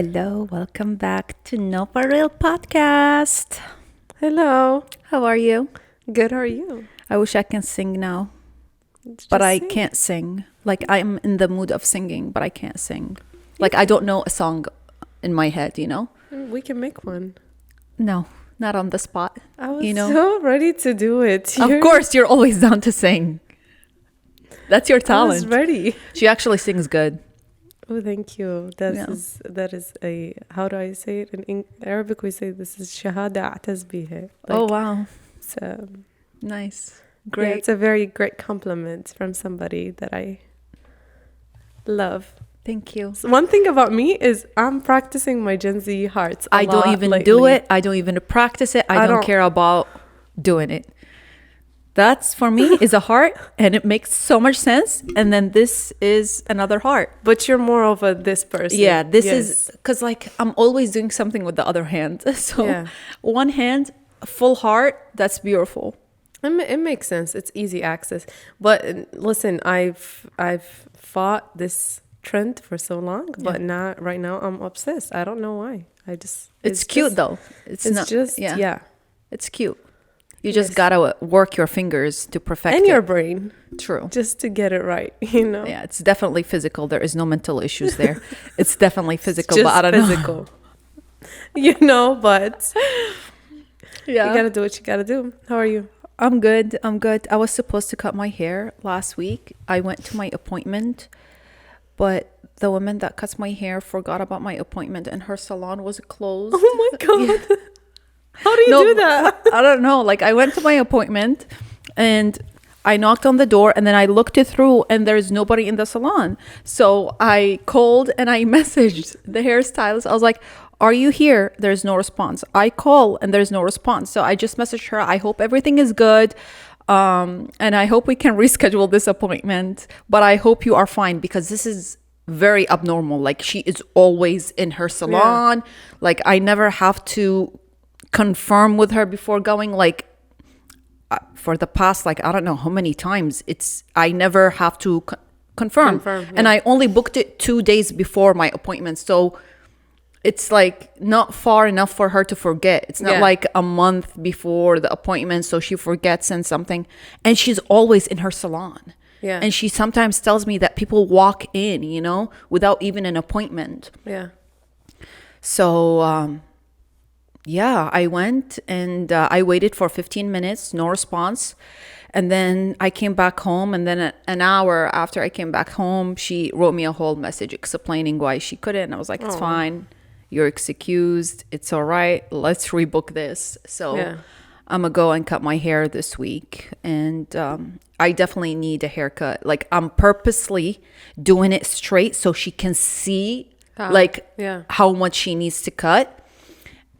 Hello, welcome back to No For Real podcast. Hello. How are you? Good, how are you? I wish I can sing now, Just but I sing. can't sing. Like I'm in the mood of singing, but I can't sing. Like I don't know a song in my head, you know? We can make one. No, not on the spot. I was You know? so ready to do it. Of course, you're always down to sing. That's your I was talent. ready. She actually sings good. Oh, thank you. Yeah. That is a, how do I say it? In Arabic, we say this is shahada أعتز بها. Oh, wow. It's, Nice. yeah, Great. it's a very great compliment from somebody that I love. Thank you. So one thing about me is I'm practicing my Gen Z hearts a I don't lot even lately. do it. I don't even practice it. I don't don't- care about doing it. That's for me is a heart and it makes so much sense. And then this is another heart. But you're more of a this person. Yeah, this Yes. is because like I'm always doing something with the other hand. So Yeah. one hand, full heart, that's beautiful. It makes sense. It's easy access. But listen, I've fought this trend for so long, but now right now I'm obsessed. I don't know why. It's cute just, though. It's not just yeah. It's cute. You just Yes. gotta work your fingers to perfect And it. your brain True. just to get it right, you know. Yeah, it's definitely physical. There is no mental issues there. It's definitely physical, Just but I don't physical. You know, but know. you gotta do what you gotta do. How are you? I'm good. I'm good. I was supposed to cut my hair last week. I went to my appointment, but the woman that cuts my hair forgot about my appointment and her salon was closed. Oh my god. How do you No, do that? I don't know. Like I went to my appointment and I knocked on the door and then I looked it through and there's nobody in the salon. So I called and I messaged the hairstylist. I was like, "Are you here?" There's no response. I call and there's no response. So I just messaged her. I hope everything is good. And I hope we can reschedule this appointment. But I hope you are fine because this is very abnormal. Like she is always in her salon. Like I never have to confirm with her before going. Like for the past, like I don't know how many times, I never have to confirm. And I only booked it 2 days before my appointment, so it's like not far enough for her to forget. It's not like a month before the appointment, so she forgets and something. And she's always in her salon. Yeah. And she sometimes tells me that people walk in, you know, without even an appointment. Yeah. So yeah, I went and I waited for 15 minutes, no response. And then I came back home. And then an hour after I came back home, she wrote me a whole message explaining why she couldn't. And I was like, it's fine. You're excused. It's all right. Let's rebook this. So I'm going to go and cut my hair this week. And I definitely need a haircut. Like I'm purposely doing it straight so she can see how much she needs to cut.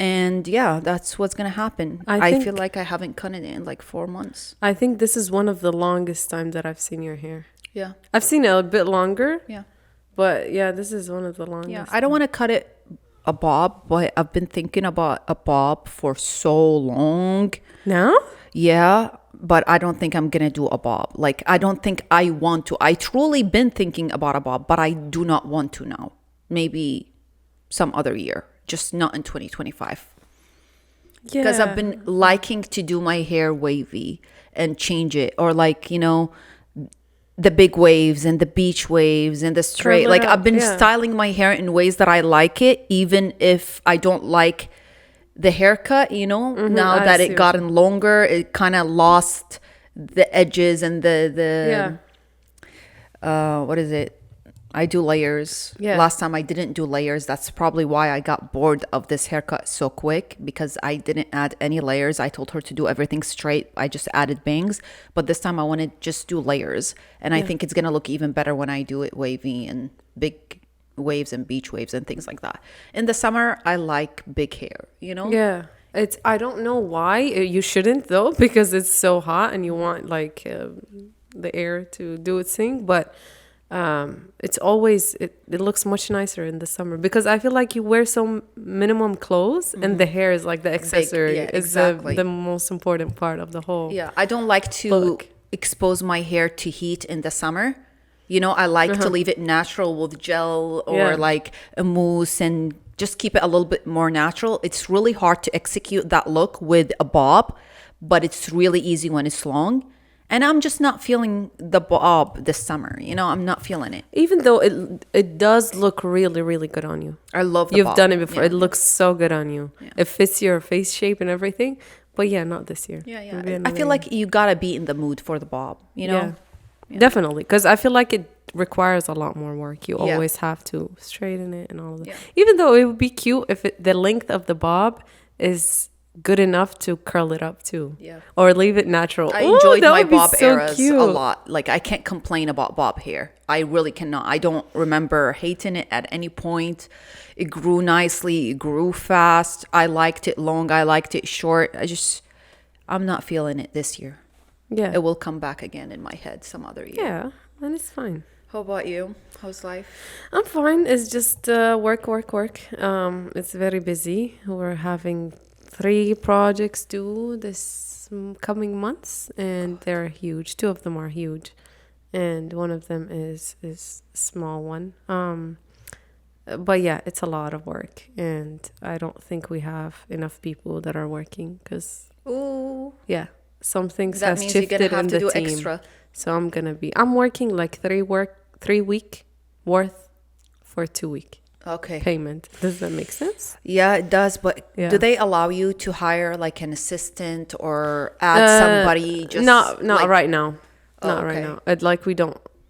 And yeah, that's what's going to happen. I feel like I haven't cut it in like 4 months. I think this is one of the longest time that I've seen your hair. Yeah. I've seen it a bit longer. Yeah. But yeah, this is one of the longest. Yeah. I don't want to cut it a bob, but I've been thinking about a bob for so long. Now? Yeah. But I don't think I'm going to do a bob. Like, I don't think I want to. I truly been thinking about a bob, but I do not want to now. Maybe some other year. Just not in 2025. Yeah. Because I've been liking to do my hair wavy and change it. Or like, you know, the big waves and the beach waves and the straight. Like I've been styling my hair in ways that I like it. Even if I don't like the haircut, you know. Now that it gotten longer, it kind of lost the edges and the what is it? I do layers. Yeah. Last time I didn't do layers. That's probably why I got bored of this haircut so quick, because I didn't add any layers. I told her to do everything straight. I just added bangs. But this time I want to just do layers. And I think it's going to look even better when I do it wavy and big waves and beach waves and things like that. In the summer, I like big hair, you know? Yeah. I don't know why. You shouldn't though, because it's so hot and you want like the air to do its thing. But it's always it looks much nicer in the summer, because I feel like you wear some minimum clothes and the hair is like the accessory. Yeah, it's exactly. the most important part of the whole. Yeah, I don't like to expose my hair to heat in the summer. You know, I like to leave it natural with gel or like a mousse and just keep it a little bit more natural. It's really hard to execute that look with a bob, but it's really easy when it's long. And I'm just not feeling the bob this summer. I'm not feeling it. Even though it does look really, really good on you. I love the You've bob. done it before. Yeah. It looks so good on you. Yeah. It fits your face shape and everything. But yeah, not this year. Yeah. Maybe I another feel year. like you gotta be in the mood for the bob. Yeah. Definitely, because I feel like it requires a lot more work. You Yeah. always have to straighten it and all of that. Yeah. Even though it would be cute if the length of the bob is good enough to curl it up too. Yeah. Or leave it natural. I Ooh, enjoyed that my would be bob so eras cute. a lot. Like, I can't complain about bob hair. I really cannot. I don't remember hating it at any point. It grew nicely. It grew fast. I liked it long. I liked it short. I'm not feeling it this year. Yeah. It will come back again in my head some other year. Yeah, and it's fine. How about you? How's life? I'm fine. It's just work. It's very busy. We're having 3 projects due this coming months, and they're huge. 2 of them are huge, and one of them is a small one. But yeah, it's a lot of work, and I don't think we have enough people that are working because Ooh. yeah, some things That has means you're shifted going to have in to the do team. extra. So I'm working like 3 week worth for 2 week Okay. payment. Does that make sense? Yeah, it does. But Yeah. do they allow you to hire like an assistant or add somebody? Just not like, right now. Oh, Not okay. right now.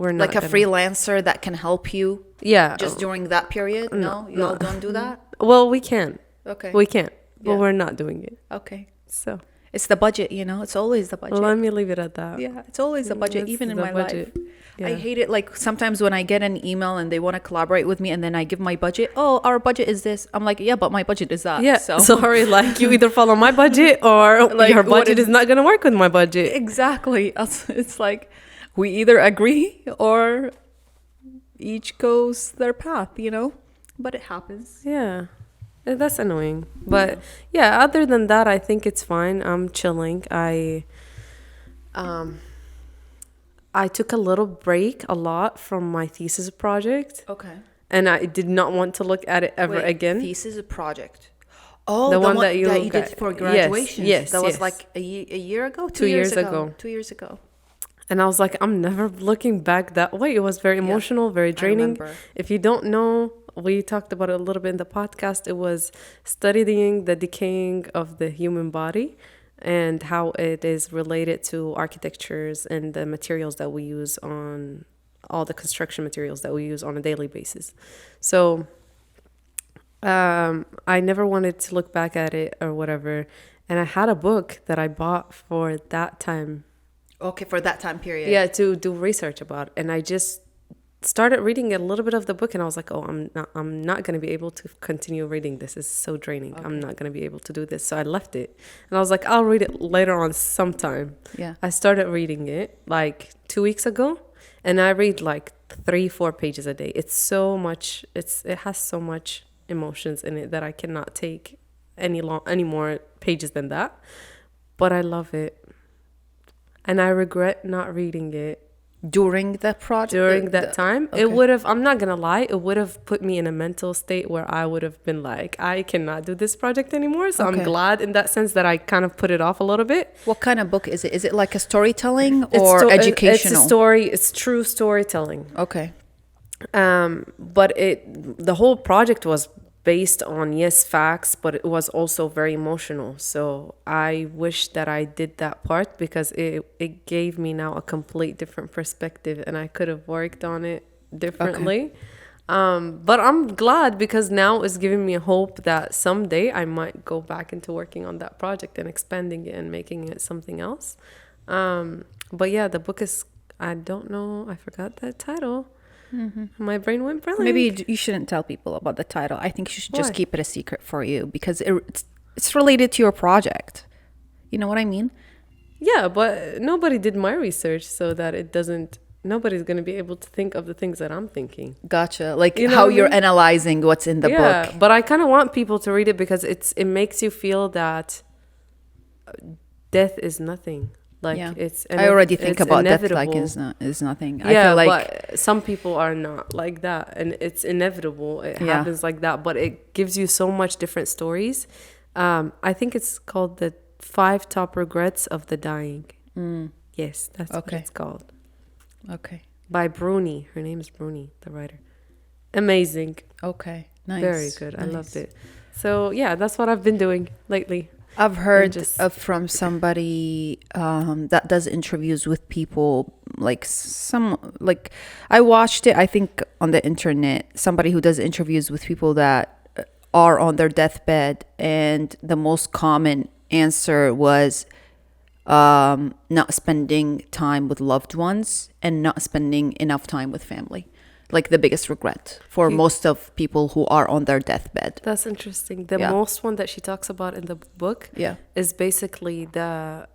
We're not like a gonna- freelancer that can help you Yeah. just during that period? No, you all don't do that? Well, we can. Okay. We can. But Yeah. we're not doing it. Okay. So It's the budget, It's always the budget. let me leave it at that. Yeah, it's always the budget, It's even in the my budget. life. Yeah. I hate it. Like sometimes when I get an email and they want to collaborate with me, and then I give my budget. Oh, our budget is this. I'm like, yeah, but my budget is that. Yeah. So Sorry, like you either follow my budget or Like, your what budget is- is not gonna work with my budget. exactly. It's like we either agree or each goes their path, But it happens. Yeah. That's annoying. But yeah, other than that, I think it's fine. I'm chilling. I took a little break a lot from my thesis project, Okay. and I did not want to look at it ever again. Thesis project. Oh, The one that you did got- for yes, graduation. yes, That was yes. like a year ago. 2 years ago. 2 years ago. And I was like, I'm never looking back that way. It was very emotional, very draining. remember. If you don't know, we talked about it a little bit in the podcast. It was studying the decaying of the human body and how it is related to architectures and the materials that we use on all the construction materials that we use on a daily basis. So I never wanted to look back at it or whatever. And I had a book that I bought for that time. Okay, for that time period. Yeah, to do research about. And I just started reading a little bit of the book, and I was like, oh, I'm not going to be able to continue reading this. It's so draining. Okay. I'm not going to be able to do this. So I left it. And I was like, I'll read it later on sometime. Yeah. I started reading it like 2 weeks ago, and I read like 3-4 pages a day. It's so much, it has so much emotions in it that I cannot take any more pages than that. But I love it. And I regret not reading it During that project? during that time. Okay. It would have, I'm not gonna lie, it would have put me in a mental state where I would have been like, I cannot do this project anymore. So Okay. I'm glad in that sense that I kind of put it off a little bit. What kind of book is it? Is it like a storytelling It's or educational? It's a story. It's true storytelling. Okay. But the whole project was based on, yes, facts, but it was also very emotional. So I wish that I did that part because it gave me now a complete different perspective, and I could have worked on it differently. But I'm glad because now it's giving me a hope that someday I might go back into working on that project and expanding it and making it something else. But yeah, the book is, I don't know, I forgot that title. Mm-hmm. My brain went blank. Maybe you shouldn't tell people about the title. I think you should just Why? keep it a secret for you because it's related to your project. You know what I mean? Yeah, but nobody did my research so that it doesn't, nobody's going to be able to think of the things that I'm thinking. Gotcha. Like You know how what I you're mean? analyzing what's in the book. But I kind of want people to read it because it makes you feel that death is nothing. Like Yeah. it's I already think it's about death like inevitable. is nothing. I Yeah, feel like but some people are not like that, and it's inevitable. It Yeah. happens like that, but it gives you so much different stories. I think it's called the 5 Top Regrets of the Dying. Yes, that's what Okay. it's called. okay. By Bruni. Her name is Bruni, the writer. Amazing. Okay. Nice. Very good. I Nice. loved it. So yeah, that's what I've been doing lately. I've heard just- from somebody that does interviews with people, like I watched it, I think, on the internet. Somebody who does interviews with people that are on their deathbed, and the most common answer was not spending time with loved ones and not spending enough time with family. Like the biggest regret for most of people who are on their deathbed. That's interesting. The Yeah. most one that she talks about in the book Yeah. is basically the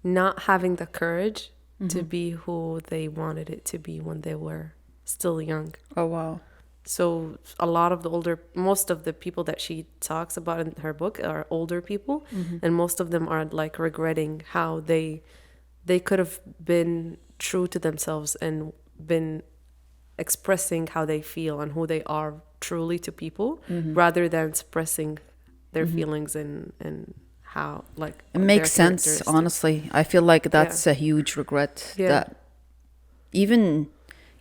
not having the courage to be who they wanted it to be when they were still young. Oh, wow. So a lot of most of the people that she talks about in her book are older people, and most of them are like regretting how they could have been true to themselves and been expressing how they feel and who they are truly to people, rather than expressing their feelings and how like It makes their sense, characteristics. honestly. I feel like that's a huge regret Yeah. that even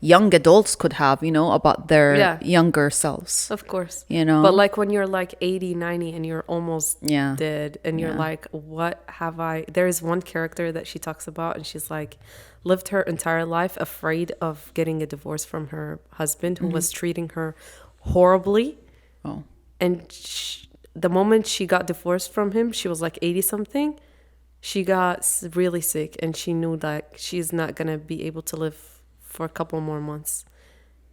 young adults could have, about their Yeah. younger selves. Of course. You know? But like when you're like 80, 90 and you're almost Yeah. dead and you're Yeah. like, what have I... There is one character that she talks about and she's like, lived her entire life afraid of getting a divorce from her husband who was treating her horribly. Oh. And the moment she got divorced from him, she was like 80 something. She got really sick and she knew that she's not going to be able to live for a couple more months.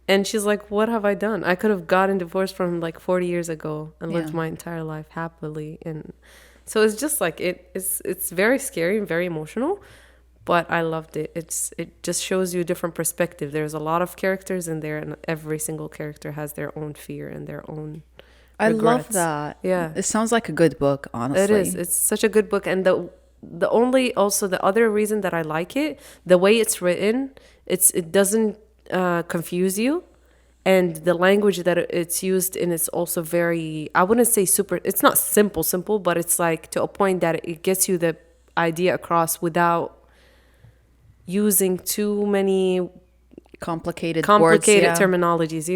And she's like, what have I done? I could have gotten divorced from him like 40 years ago and lived Yeah. my entire life happily. And so it's just like, it's very scary and very emotional, but I loved it. It just shows you a different perspective. There's a lot of characters in there and every single character has their own fear and their own I love regrets. that. Yeah. It sounds like a good book, honestly. It is. It's such a good book. And the other reason that I like it, the way it's written, it doesn't confuse you. And the language that it's used in is also very, I wouldn't say super, it's not simple, but it's like to a point that it gets you the idea across without using too many Complicated words, yeah. terminologies,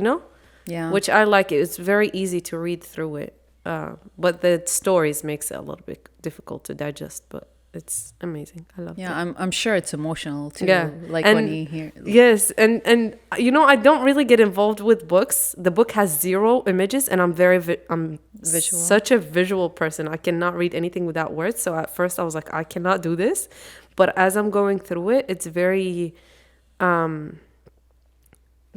Yeah. which I like. It's very easy to read through it, but the stories makes it a little bit difficult to digest, but it's amazing. I love it. Yeah, I'm sure it's emotional too. Yeah. Like And- when you hear. Yes, and I don't really get involved with books. The book has 0 images, and I'm I'm Visual. such a visual person. I cannot read anything without words. So at first I was like, I cannot do this, but as I'm going through it, it's very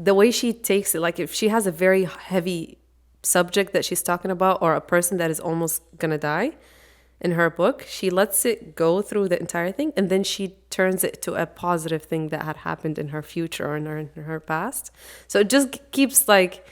the way she takes it. Like if she has a very heavy subject that she's talking about, or a person that is almost gonna die. In her book, she lets it go through the entire thing, and then she turns it to a positive thing that had happened in her future or in her past. So it just keeps like,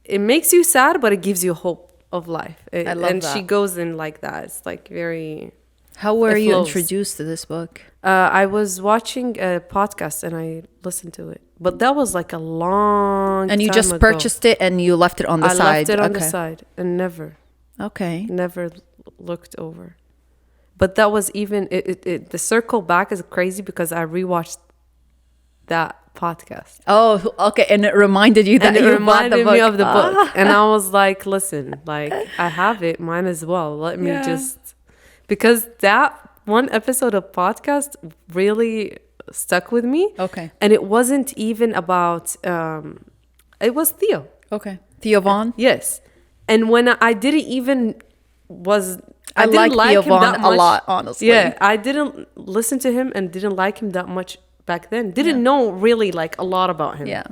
it makes you sad, but it gives you hope of life. I love and that. she goes in like that. It's like very... How were It you flows. introduced to this book? I was watching a podcast and I listened to it, but that was like a long And you time just ago. purchased it and you left it on the I side. left it on the Okay. side and never Okay. looked over. But that was even the circle back is crazy because I rewatched that podcast. Oh, okay. And it reminded you that And it you bought the reminded book. me of the Ah. book. And I was like, listen, like I have it, mine as well. Let me Yeah. just, because that one episode of podcast really stuck with me. Okay. And it wasn't even about it was Theo. Okay. Theo Vaughn? Yes. And when I didn't even I didn't like Theo him Vaughn that a much. lot, honestly. Yeah, I didn't listen to him and didn't like him that much back then. Didn't know really like a lot about him. Yeah.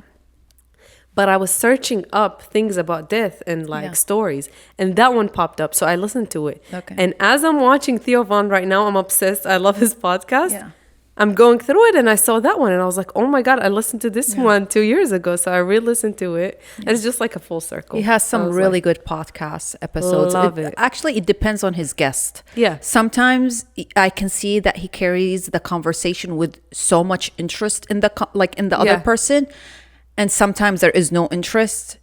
But I was searching up things about death and like Yeah. stories, and that one popped up. So I listened to it. Okay. And as I'm watching Theo Vaughn right now, I'm obsessed. I love his podcast. Yeah. I'm going through it and I saw that one and I was like, oh my God, I listened to this one 2 years ago. So I re-listened to it. And it's just like a full circle. He has some really good podcast episodes. Love it. Actually, it depends on his guest. Yeah. Sometimes I can see that he carries the conversation with so much interest in the other person. And sometimes there is no interest.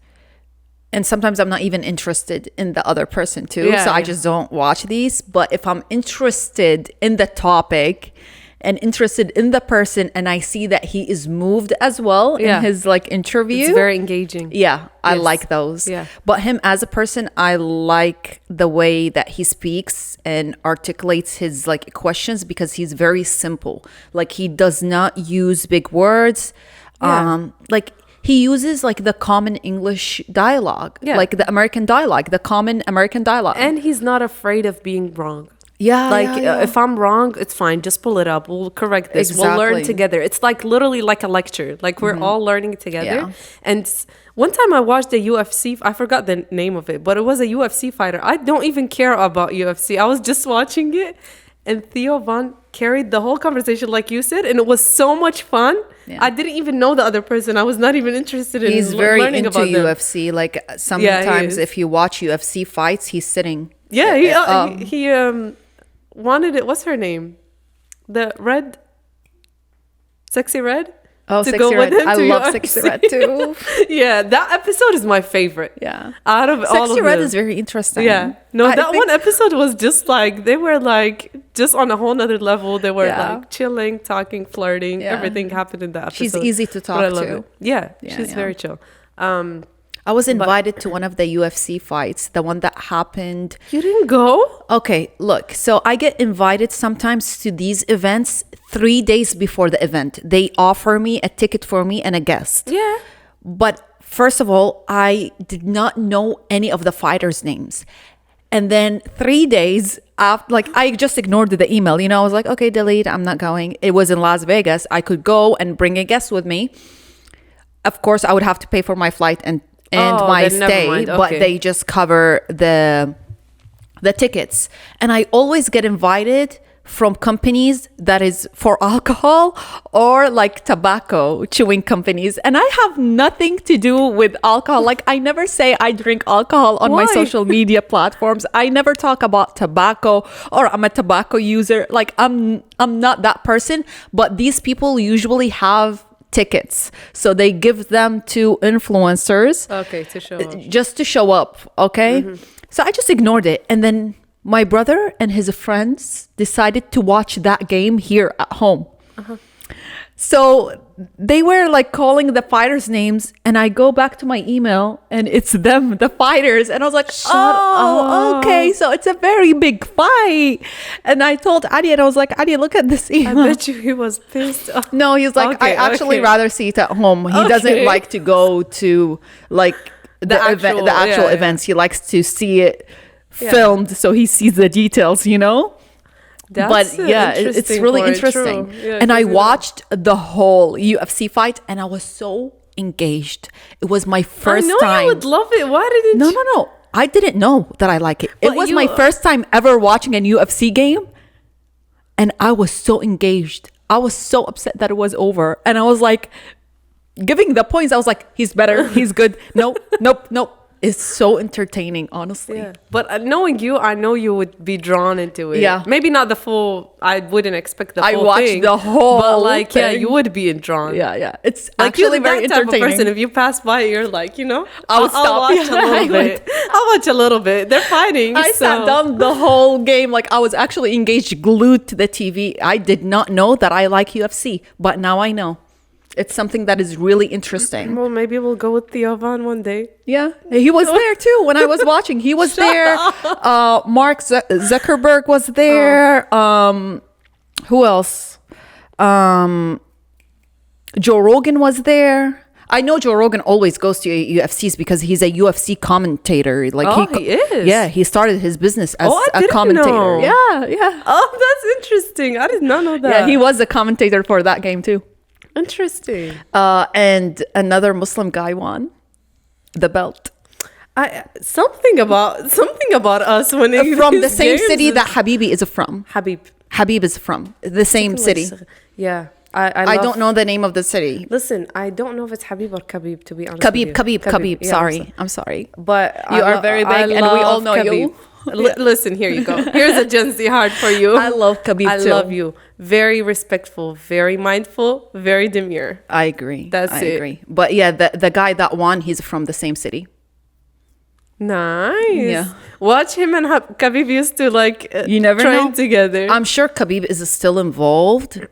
And sometimes I'm not even interested in the other person too. So I just don't watch these. But if I'm interested in the topic and interested in the person and I see that he is moved as well in his like interview. It's very engaging. Yeah, I like those. Yeah. But him as a person, I like the way that he speaks and articulates his like questions because he's very simple. Like he does not use big words. Like he uses like the common English dialogue, like the American dialogue, the common American dialogue. And he's not afraid of being wrong. Yeah, if I'm wrong, it's fine. Just pull it up. We'll correct this. We'll learn together. It's like literally like a lecture. Like we're all learning together. Yeah. And one time I watched a UFC. I forgot the name of it, but it was a UFC fighter. I don't even care about UFC. I was just watching it, and Theo Von carried the whole conversation, like you said, and it was so much fun. Yeah. I didn't even know the other person. I was not even interested in He's very learning into about UFC. them. Like sometimes if you watch UFC fights, he's sitting. Yeah, he wanted it. What's her name? The red, sexy red. Oh, to Sexy go Red. With him I to love UFC. Sexy Red too. Yeah, that episode is my favorite. Yeah, out of all of them. Sexy Red is very interesting. Yeah, no, that one episode was just like they were like just on a whole nother level. They were like chilling, talking, flirting. Everything happened in that episode. She's easy to talk to. Yeah, she's very chill. I was invited to one of the UFC fights, the one that happened. You didn't go? Okay, look. So I get invited sometimes to these events 3 days before the event. They offer me a ticket for me and a guest. Yeah. But first of all, I did not know any of the fighters' names. And then 3 days after, like, I just ignored the email. You know, I was like, okay, delete, I'm not going. It was in Las Vegas. I could go and bring a guest with me. Of course, I would have to pay for my flight and my stay, but they just cover the tickets. And I always get invited from companies that is for alcohol or like tobacco chewing companies, and I have nothing to do with alcohol. Like I never say I drink alcohol on my social media platforms. I never talk about tobacco or I'm a tobacco user. Like I'm not that person. But these people usually have tickets, so they give them to influencers, to show up. Just to show up. So I just ignored it, and then my brother and his friends decided to watch that game here at home. So they were like calling the fighters' names, and I go back to my email and it's them, the fighters. And I was like, okay, so it's a very big fight. And I told Adi, and I was like, Adi, look at this email. I bet you he was pissed off. No, he's like, I actually rather see it at home. He doesn't like to go to like the actual events. He likes to see it filmed so he sees the details, you know? But yeah, it's really interesting. Yeah, and I watched the whole UFC fight and I was so engaged. It was my first time. I know you would love it. Why didn't you? No. I didn't know that I like it. It was my first time ever watching a UFC game. And I was so engaged. I was so upset that it was over. And I was like, giving the points. I was like, he's better. He's good. Nope. It's so entertaining, honestly. Yeah. But knowing you, I know you would be drawn into it. Yeah. Maybe not the full, I wouldn't expect the full thing. I watched the whole But like, thing. yeah, you would be drawn. Yeah. It's like actually very that type entertaining. Of person. If you pass by, you're like, you know, I'll stop. watch a little bit. I'll watch a little bit. They're fighting. I sat down the whole game. Like I was actually engaged, glued to the TV. I did not know that I like UFC, but now I know. It's something that is really interesting. Well, maybe we'll go with Theo Von one day. Yeah, he was there too when I was watching. He was there. Mark Zuckerberg was there. Who else? Joe Rogan was there. I know Joe Rogan always goes to UFCs because he's a UFC commentator. Like he is. Yeah, he started his business as a commentator. Know. Yeah. Oh, that's interesting. I did not know that. Yeah, he was a commentator for that game too. Interesting. And another Muslim guy won the belt. Something about us when from the same city that Habibi is from. Habib is from the same city. Yeah. I don't know the name of the city. Listen, I don't know if it's Habib or Khabib, to be honest with you. Khabib. Yeah, Sorry. I'm sorry. But You are very big and we all know you. Listen, here you go. Here's a Gen Z heart for you. I love Khabib too. I love you. Very respectful, very mindful, very demure. I agree. I it. agree. But yeah, the guy that won, he's from the same city. Nice. Yeah. Watch him and Khabib used to like You never train know. together. I'm sure Khabib is still involved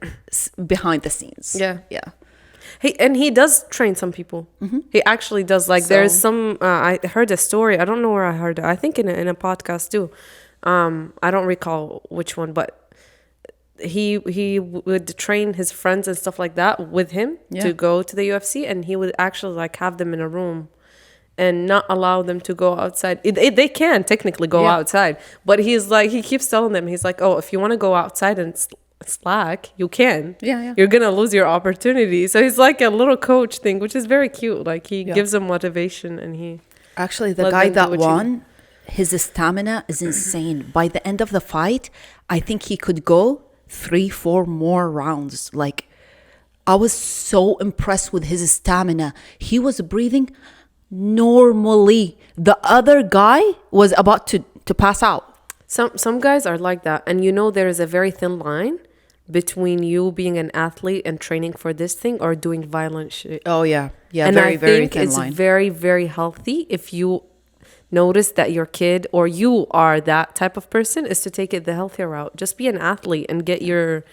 behind the scenes. Yeah. Yeah. He does train some people. He actually does. Like there's So- some. I heard a story. I don't know where I heard it. I think in a podcast too. I don't recall which one, but he would train his friends and stuff like that with him to go to the UFC, and he would actually like have them in a room and not allow them to go outside. They can technically go outside, but he's like, he keeps telling them, he's like, oh, if you want to go outside and slack, you can. Yeah. You're gonna lose your opportunity. So he's like a little coach thing, which is very cute. Like he gives them motivation, and he Actually, the let guy them do that what you- won, his stamina is insane. By the end of the fight, I think he could go 3-4 more rounds. Like, I was so impressed with his stamina. He was breathing normally. The other guy was about to pass out. Some guys are like that, and you know there is a very thin line between you being an athlete and training for this thing or doing violent shit. Oh yeah, And very I very think thin it's line. very, very healthy if you notice that your kid or you are that type of person, is to take it the healthier route. Just be an athlete and get your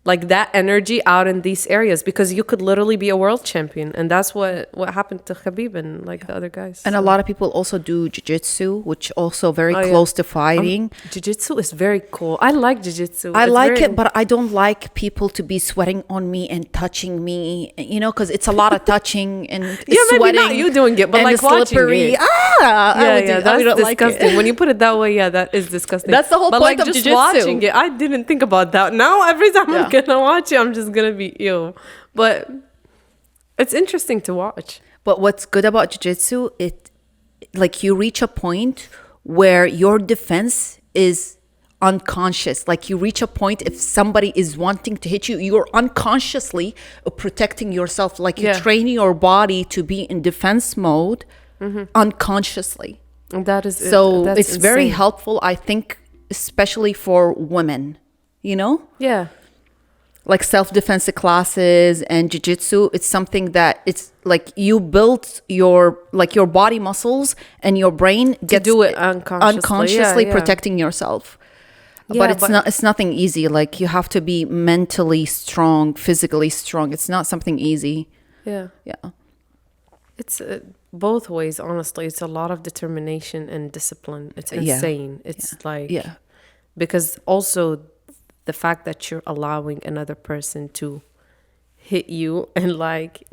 like that energy out in these areas, because you could literally be a world champion, and that's what happened to Khabib and like the other guys. And a lot of people also do jiu-jitsu, which also very Oh, yeah. close to fighting. Jiu-jitsu is very cool. I like jiu-jitsu. I It's like very- it, but I don't like people to be sweating on me and touching me, you know, because it's a lot of touching and Yeah, maybe sweating. not you doing it, but and like watching slippery. it. I That's don't like disgusting. it. When you put it that way, yeah, that is disgusting. That's the whole but point like of just jiu-jitsu. watching it, I didn't think about that. Now every time Yeah. I'm gonna watch it, I'm just gonna be ill. But it's interesting to watch. But what's good about jiu-jitsu, it like you reach a point where your defense is unconscious. Like you reach a point, if somebody is wanting to hit you, you're unconsciously protecting yourself. Like you Yeah. train your body to be in defense mode unconsciously. And that is So that's it's very insane. helpful, I think, especially for women, you know? Yeah. Like self-defense classes and jiu-jitsu, it's something that it's like you build your body muscles and your brain gets do it unconsciously. Yeah. protecting yourself. Yeah, but it's nothing easy. Like you have to be mentally strong, physically strong. It's not something easy. Yeah. Yeah. It's both ways, honestly. It's a lot of determination and discipline. It's insane. It's like, Yeah. because also the fact that you're allowing another person to hit you and like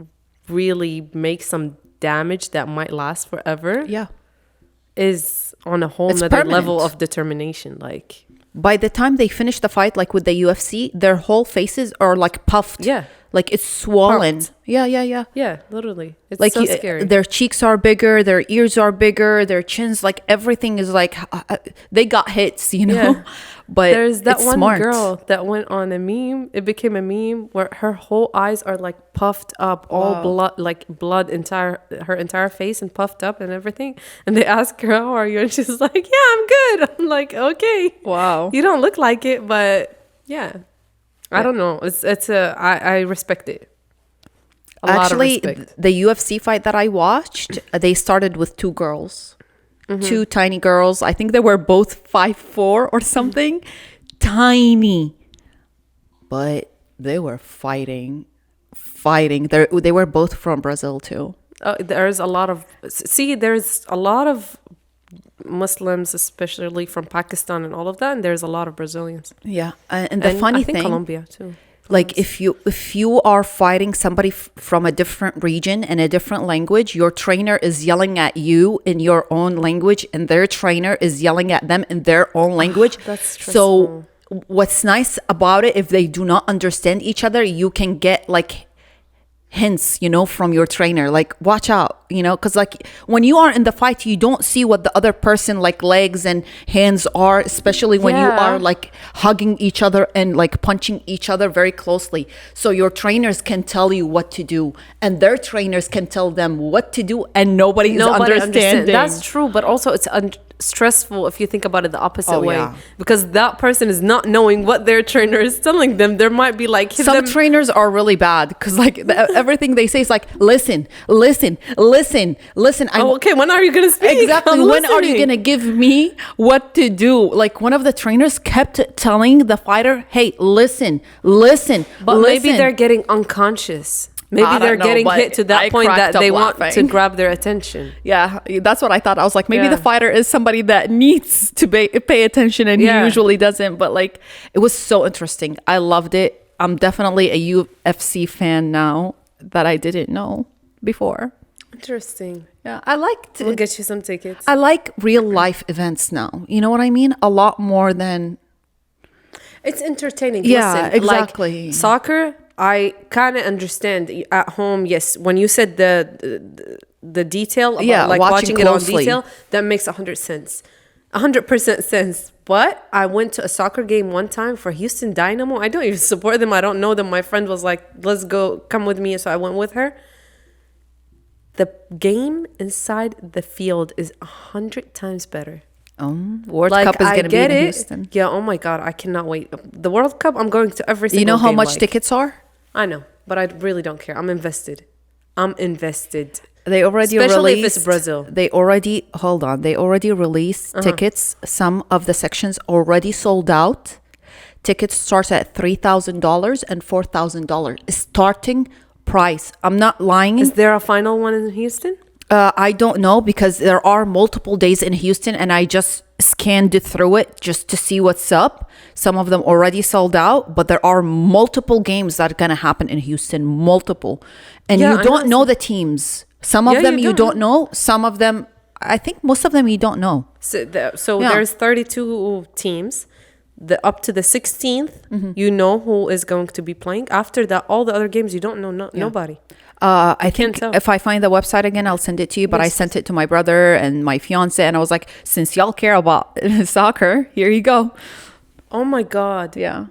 really make some damage that might last forever Yeah. is on a whole It's nother permanent. level of determination. Like, By the time they finish the fight, like with the UFC, their whole faces are like puffed. Yeah. Like it's swollen. Puffed. Yeah. yeah, literally. It's Like so scary. their cheeks are bigger, their ears are bigger, their chins, like everything is like they got hits, you know. Yeah. But There's that it's one smart. girl that went on a meme. It became a meme where her whole eyes are like puffed up, all blood, like blood her entire face and puffed up and everything. And they ask her, "How are you?" And she's like, "Yeah, I'm good." I'm like, "Okay, Wow. you don't look like it, but yeah, I don't know. I respect it. Actually, lot of respect. the UFC fight that I watched, they started with two girls. Two tiny girls. I think they were both 5'4" or something. Tiny. But they were fighting. They were both from Brazil too. There's a lot of Muslims, especially from Pakistan and all of that, and there's a lot of Brazilians. Yeah. And the And funny I think thing, Colombia too. like if you are fighting somebody from a different region and a different language, your trainer is yelling at you in your own language and their trainer is yelling at them in their own language. That's so what's nice about it, if they do not understand each other, you can get like hints, from your trainer, like watch out, because like when you are in the fight, you don't see what the other person like legs and hands are, especially when you Yeah. are like hugging each other and like punching each other very closely. So your trainers can tell you what to do, and their trainers can tell them what to do, and nobody is Nobody understanding. understands. That's true, but also it's stressful if you think about it the opposite way, yeah. because that person is not knowing what their trainer is telling them. There might be like Some trainers are really bad because like everything they say is like listen. Oh, okay, when are you gonna speak? Exactly. I'm When are you listening. gonna give me what to do? Like one of the trainers kept telling the fighter, "Hey, listen." But maybe they're getting unconscious. Maybe I don't they're know, getting but hit to that I point that cracked up they want to laughing. grab their attention. Yeah, that's what I thought. I was like, maybe Yeah. the fighter is somebody that needs to pay attention, and Yeah. he usually doesn't. But like, it was so interesting. I loved it. I'm definitely a UFC fan now that I didn't know before. Interesting. Yeah, I liked We'll it. get you some tickets. I like real life events now. You know what I mean? A lot more than It's entertaining. Yeah, Listen, exactly. Like soccer, I kind of understand at home. Yes, when you said the detail about Yeah, like watching watching it on closely. detail, that makes 100% sense. But I went to a soccer game one time for Houston Dynamo. I don't even support them. I don't know them. My friend was like, "Let's go, come with me." So I went with her. The game inside the field is 100 times better. World Like, Cup is I going to be get in it. Houston. Yeah, oh my God, I cannot wait. The World Cup, I'm going to every single You know how game, much like- tickets are? I know, but I really don't care. I'm invested. They already Especially if released. it's Brazil. They already hold on. They already released tickets. Some of the sections already sold out. Tickets starts at $3,000 and $4,000 starting price. I'm not lying. Is there a final one in Houston? I don't know because there are multiple days in Houston, and I just scanned through it just to see what's up. Some of them already sold out, but there are multiple games that are going to happen in Houston, multiple. And Yeah, you I don't know. know the teams. Some of Yeah, them you you don't. don't know. Some of them, I think most of them you don't know. So Yeah. there's 32 teams. Up to the 16th, Mm-hmm. you know who is going to be playing. After that, all the other games, you don't know nobody. I can't think tell. if I find the website again, I'll send it to you. But I Yes. sent it to my brother and my fiance, and I was like, since y'all care about soccer, here you go. Oh my God. Yeah.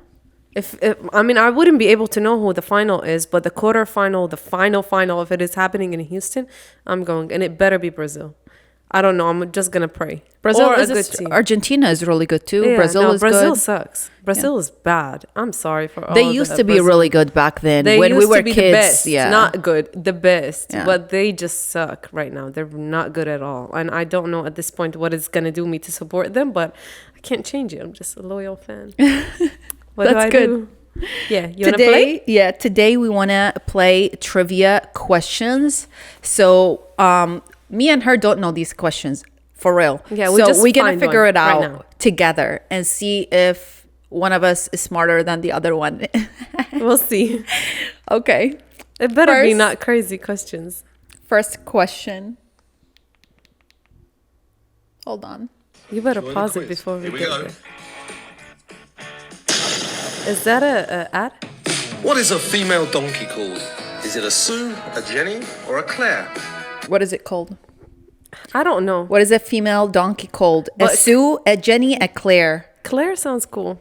If I mean, I wouldn't be able to know who the final is, but the quarterfinal, the final, if it is happening in Houston, I'm going, and it better be Brazil. I don't know. I'm just gonna pray. Brazil Or a is good team. Argentina is really good too. Yeah, Brazil no, is Brazil good. sucks. Brazil is bad. I'm sorry for all. They used to be really good back then They when we used were to be kids. the best. Yeah. Not good, the best. Yeah. But they just suck right now. They're not good at all. And I don't know at this point what it's gonna do me to support them, but I can't change it. I'm just a loyal fan. What That's do I good. do? Yeah, you wanna play? Today we want to play trivia questions. So, me and her don't know these questions for real. Yeah, we so just we're gonna find figure one it right out now. together and see if one of us is smarter than the other one. We'll see. Okay. It better be First- not crazy questions. First question. Hold on. You better Join the pause it quiz. before we Here we get go. there. Is that a ad? What is a female donkey called? Is it a Sue, a Jenny, or a Claire? What is it called? I don't know. What is a female donkey called? A But- Sue, a Jenny, a Claire. Claire sounds cool.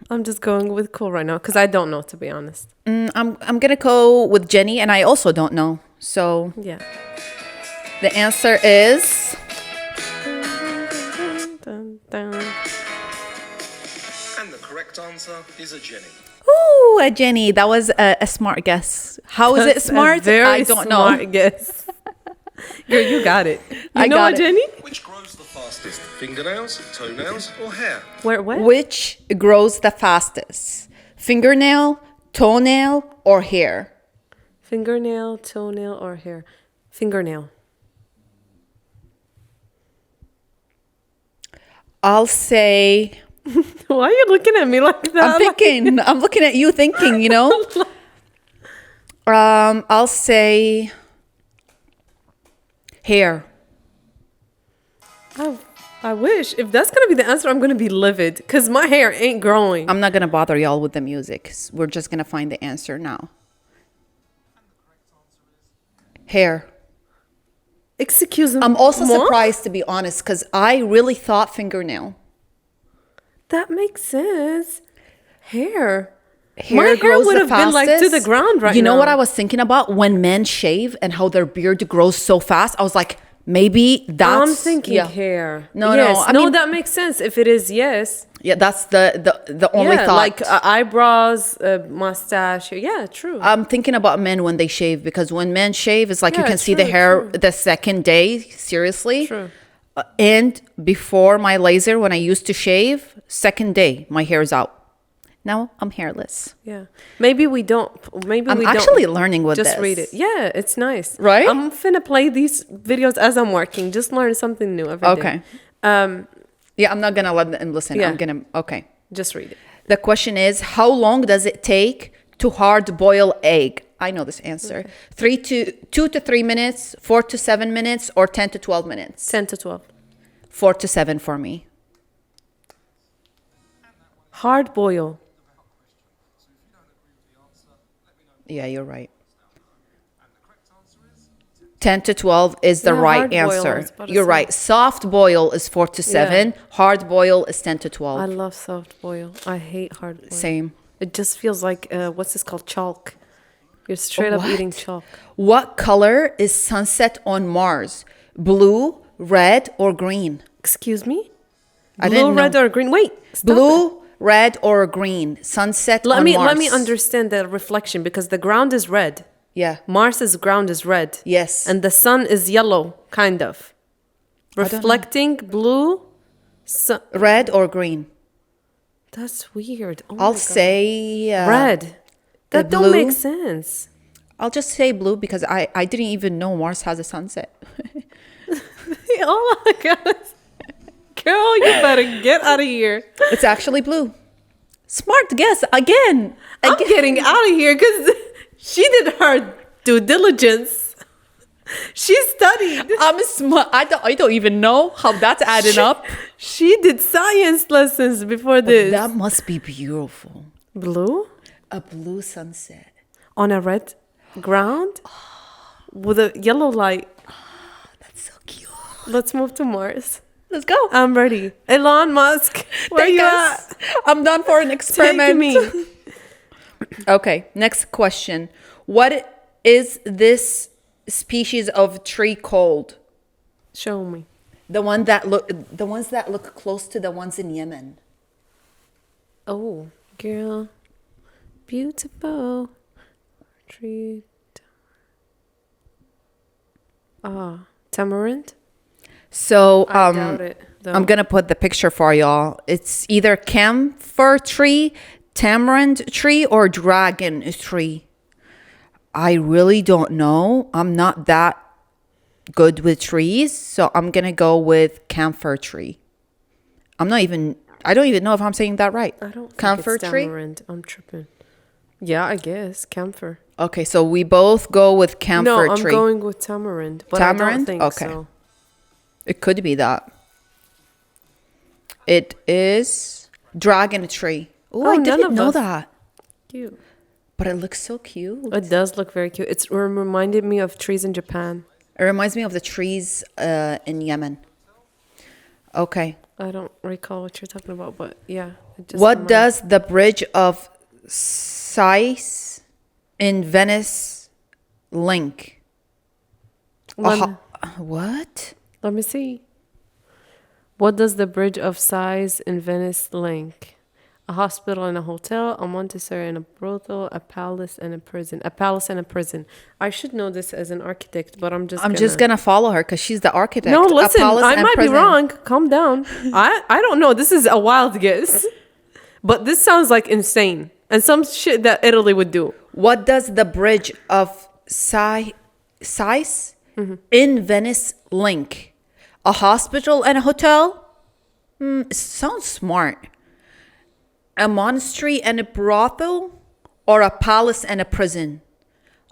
I'm just going with cool right now because I don't know, to be honest. I'm gonna go with Jenny, and I also don't know. So Yeah. the answer is Dun, dun. And the correct answer is a Jenny. ooh, a Jenny. That was a smart guess. How is it That's a smart? very I don't smart know. guess. Girl, you got it. You I know got what, it. Jenny? Which grows the fastest? Fingernails, toenails, or hair? Where? What? Which grows the fastest? Fingernail, toenail, or hair? Fingernail, toenail, or hair? Fingernail. I'll say. Why are you looking at me like that? I'm thinking. I'm looking at you, thinking. You know. I'll say. Hair. I wish. If that's going to be the answer, I'm going to be livid because my hair ain't growing. I'm not gonna bother y'all with the music. We're just gonna find the answer now. Hair. Excuse me. I'm also Moi? surprised, to be honest, because I really thought fingernail. That makes sense. Hair. Hair My hair grows would the have been like to the fastest. ground right now. You know what I was thinking about? When men shave and how their beard grows so fast, I was like, maybe that's... I'm thinking yeah. hair. No, yes. no, I no, mean- that makes sense. If it is, yes. Yeah, that's the only yeah, thought. like eyebrows, mustache. Yeah, true. I'm thinking about men when they shave, because when men shave, it's like you Yeah, can see the true, hair true. the second day, seriously. True. And before my laser, when I used to shave, second day, my hair is out. Now I'm hairless. Yeah. Maybe we don't. Maybe I'm we actually don't. learning with Just this. read it. Yeah, it's nice. Right? I'm finna play these videos as I'm working. Just learn something new every day. Okay. Um, Yeah, I'm not going to let them listen. Yeah. I'm going to... Okay. just read it. The question is, how long does it take to hard boil egg? I know this answer. 2 to 3 minutes, 4 to 7 minutes, or 10 to 12 minutes? 10 to 12. 4 to 7 for me. Hard boil. Yeah, you're right. 10 to 12 is the Yeah, right hard boil, I answer. was about to You're say. right. Soft boil is 4 to 7. Hard boil is 10 to 12. I love soft boil. I hate hard boil. Same. It just feels like, what's this called? Chalk. You're straight up What? eating chalk. What color is sunset on Mars? Blue, red, or green? Excuse me? I Blue, didn't know. red, or green? Wait. Stop it. Blue, red, or green? Sunset Let on me Mars. let me understand the reflection, because the ground is red. Yeah. Mars's ground is red. Yes. And the sun is yellow, kind of. don't know. Reflecting blue. Red or green? That's weird. Oh I'll my God. say red. That don't blue? make sense. I'll just say blue, because I didn't even know Mars has a sunset. Oh my God. Girl, you better get out of here. It's actually blue. Smart guess again. I'm getting out of here because she did her due diligence. She studied. I'm smart. I don't even know how that's adding up. She did science lessons before this. That must be beautiful. Blue A blue sunset. on a red ground with a yellow light. That's so cute. Let's move to Mars. Let's go. I'm ready. Elon Musk, where Take you us. at? I'm done for an experiment. Take me. Okay, next question. What is this species of tree called? Show me. The ones that look close to the ones in Yemen. Oh, girl, beautiful tree. Tamarind. So I doubt it. Though. I'm gonna put the picture for y'all. It's either camphor tree, tamarind tree, or dragon tree. I really don't know. I'm not that good with trees, so I'm gonna go with camphor tree. I don't even know if I'm saying that right. I don't think Camphor it's tree. tamarind. I'm tripping. Yeah, I guess camphor. Okay, so we both go with camphor No, I'm tree. going with tamarind. But I don't Tamarind? think Okay. so. It could be that. It is dragon tree. Ooh, Oh, I none didn't of know us- that. Cute. But it looks so cute. It does look very cute. It's reminded me of trees in Japan. It reminds me of the trees in Yemen. Okay. I don't recall what you're talking about, but yeah. It just What reminds- does the bridge of Sais in Venice link? What? Let me see. What does the bridge of Sais in Venice link? A hospital and a hotel, a Montessori and a brothel, a palace and a prison. A palace and a prison. I should know this as an architect, but I'm just gonna follow her because she's the architect. No, A listen, palace I and might prison. be wrong. Calm down. I don't know. This is a wild guess. But this sounds like insane. And some shit that Italy would do. What does the bridge of Sais in Venice link? A hospital and a hotel? Sounds smart. A monastery and a brothel? Or a palace and a prison?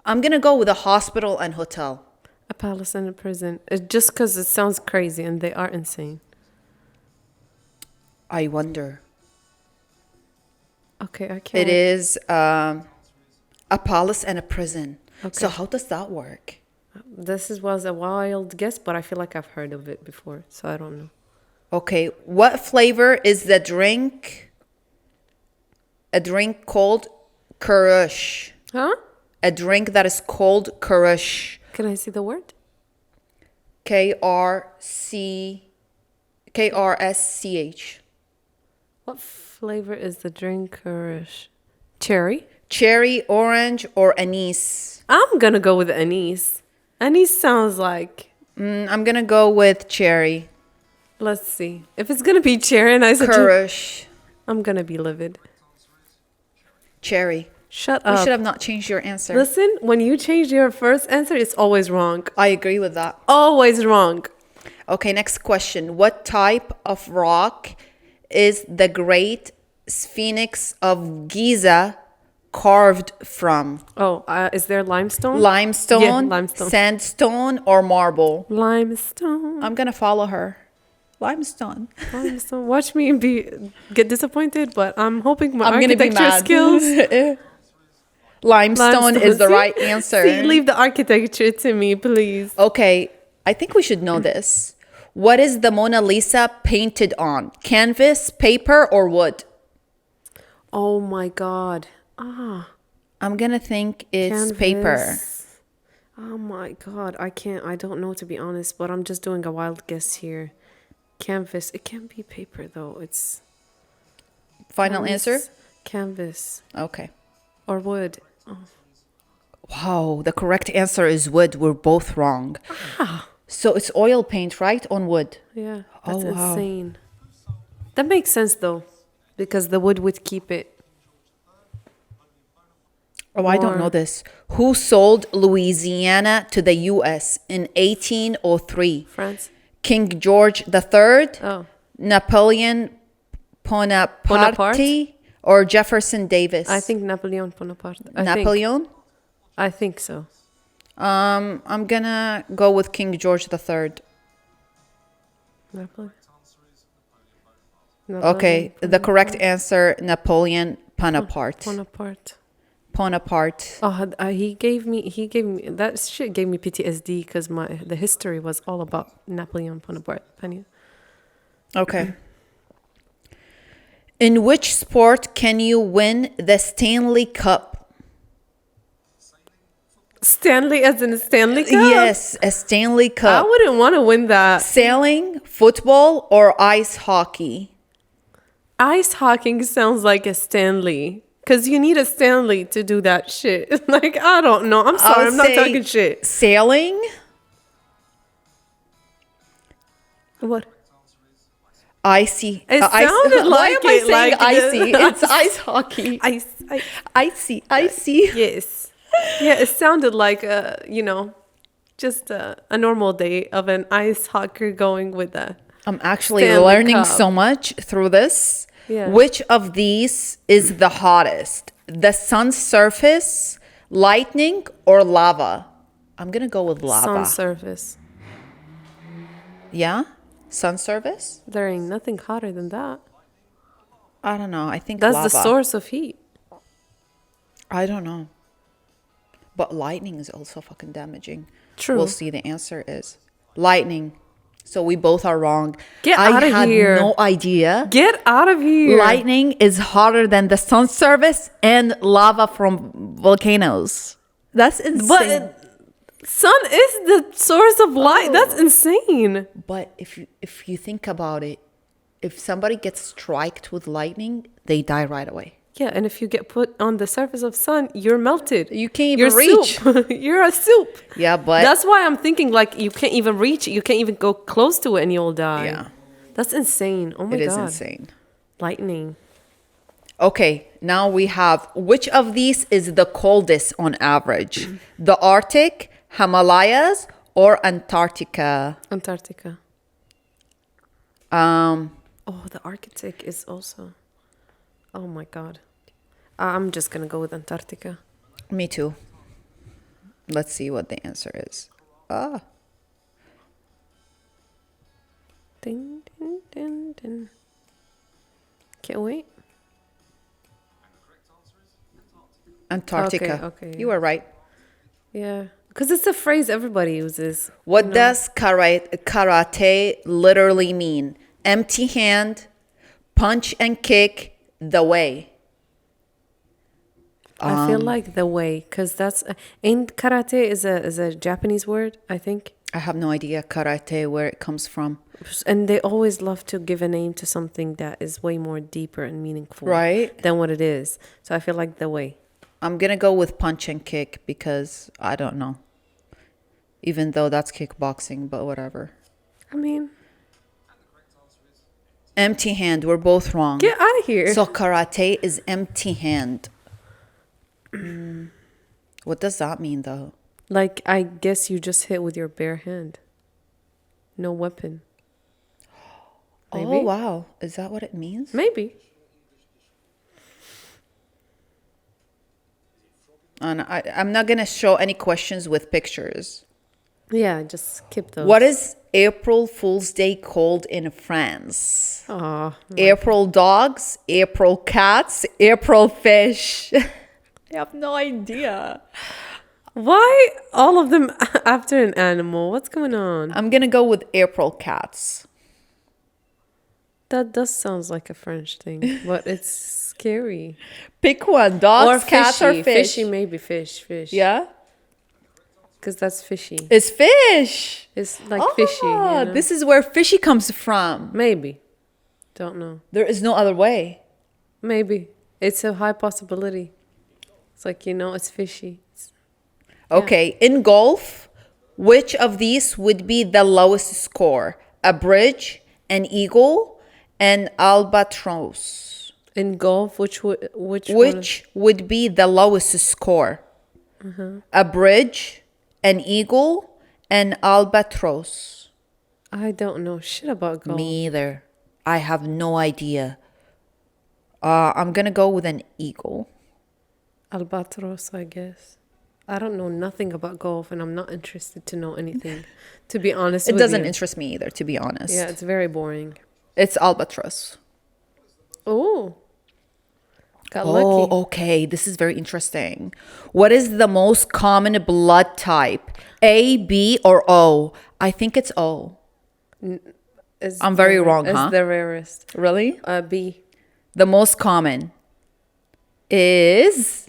I'm going to go with a hospital and hotel. A palace and a prison. Just because it sounds crazy and they are insane. I wonder. Okay, I can't. It is a palace and a prison. Okay. So how does that work? was a wild guess, but I feel like I've heard of it before, so I don't know. Okay, what flavor is the drink? A drink called Kurush. Huh? A drink that is called Kurush. Can I see the word? KRSCH. What flavor is the drink? Cherry? Cherry, orange, or anise? I'm gonna go with anise. Anise sounds like. I'm gonna go with cherry. Let's see. If it's gonna be cherry and I said Kurush. I'm gonna be livid. Cherry. Shut We up. should have not changed your answer. Listen, when you change your first answer, it's always wrong. I agree with that. Always wrong. Okay, next question. What type of rock is the Great Sphinx of Giza carved from? Oh, is there limestone? Limestone, Yeah, limestone. sandstone, or marble? Limestone. I'm gonna follow her. Limestone. Limestone. Watch me get disappointed, but I'm hoping my I'm gonna be architecture mad. skills. Limestone is the See? right answer. See, leave the architecture to me, please. Okay, I think we should know this. What is the Mona Lisa painted on? Canvas, paper, or wood? Oh my God. I'm gonna think it's paper. Canvas. Oh my God. I don't know, to be honest, but I'm just doing a wild guess here. Canvas. It can't be paper though. It's Final answer? Canvas Okay. or wood. Wow, the correct answer is wood. We're both wrong. So it's oil paint, right? On wood. Yeah, that's Oh, wow. insane. That makes sense though, because the wood would keep it. Oh, I don't know this. Who sold Louisiana to the US in 1803? France. King George III, Oh, Napoleon Bonaparte, or Jefferson Davis? I think Napoleon Bonaparte. Napoleon? I think so. I'm gonna go with King George III. Napoleon. Okay, the correct answer, Napoleon Bonaparte. Bonaparte. Oh, he gave me that shit gave me PTSD because the history was all about Napoleon Bonaparte. Okay. In which sport can you win the Stanley Cup? Stanley, as in Stanley Cup. Yes, a Stanley I Cup. wouldn't want to win that. Sailing, football, or ice hockey? Ice hockey sounds like a Stanley. Because you need a Stanley to do that shit. Like, I don't know. I'm sorry. would I'm not say talking shit. Sailing, What? icy. It ice- sounded Why like am I it, saying like icy? the- It's ice hockey. Ice. Icy. Yes. Yeah, it sounded like, just a normal day of an ice hockey going with that. I'm actually Stanley learning Cup. so much through this. Yeah. Which of these is the hottest? The sun's surface, lightning, or lava? I'm gonna go with lava. Sun surface. Yeah? Sun surface? There ain't nothing hotter than that. I don't know. I think That's lava. the source of heat. I don't know. But lightning is also fucking damaging. True. We'll see. The answer is lightning. So we both are wrong. Get I outta had here. no idea. Get out of here. Lightning is hotter than the sun surface and lava from volcanoes. That's insane. But sun is the source of light. That's insane. But if you think about it, if somebody gets striked with lightning, they die right away. Yeah, and if you get put on the surface of sun, you're melted. You can't even You're reach. soup. You're a soup. Yeah, but That's why I'm thinking like you can't even reach it. You can't even go close to it and you'll die. Yeah. That's insane. Oh my it God. is insane. Lightning. Okay, now we have which of these is the coldest on average? The Arctic, Himalayas, or Antarctica? Antarctica. Um, Oh, the Arctic is also. Oh my God. I'm just going to go with Antarctica. me too. Let's see what the answer is. Ding, ding, ding, ding. Can't wait. Antarctica. Okay, You were right. Yeah. Because it's a phrase everybody uses. What does karate literally mean? Empty hand, punch and kick, the way. I feel like the way, because that's ain't karate is a Japanese word, I think. I have no idea karate where it comes from. And they always love to give a name to something that is way more deeper and meaningful, Right. than what it is. So I feel like the way. I'm going to go with punch and kick because I don't know. Even though that's kickboxing, but whatever. I mean, Empty hand, we're both wrong. get out of here. So karate is empty hand. What does that mean though? Like, I guess you just hit with your bare hand. No weapon. Oh, Maybe. wow. Is that what it means? Maybe. And I'm not going to show any questions with pictures. Yeah, just skip those. What is April Fool's Day called in France? Aw. April dogs, April cats, April fish. I have no idea. Why all of them after an animal? What's going on? I'm going to go with April cats. That does sounds like a French thing, but it's scary. Pick one. Dogs, Or cats, or fishy. fish. Fishy, maybe fish. Yeah? Because that's fishy. It's fish. It's like fishy. You know? This is where fishy comes from. Maybe. Don't know. There is no other way. Maybe. It's a high possibility. It's like, it's fishy. Okay, in golf, which of these would be the lowest score? A bridge, an eagle, an albatross. In golf, which one? Which would be the lowest score? A bridge, an eagle, an albatross. I don't know shit about golf. Me either. I have no idea. I'm gonna go with an eagle. Albatross, I guess. I don't know nothing about golf, and I'm not interested to know anything, to be honest It with doesn't you. interest me either, to be honest. Yeah, it's very boring. It's albatross. Oh. Got Oh, lucky. okay. This is very interesting. What is the most common blood type? A, B, or O? I think it's O. It's I'm very the- wrong, it's huh? the rarest. Really? B. The most common is...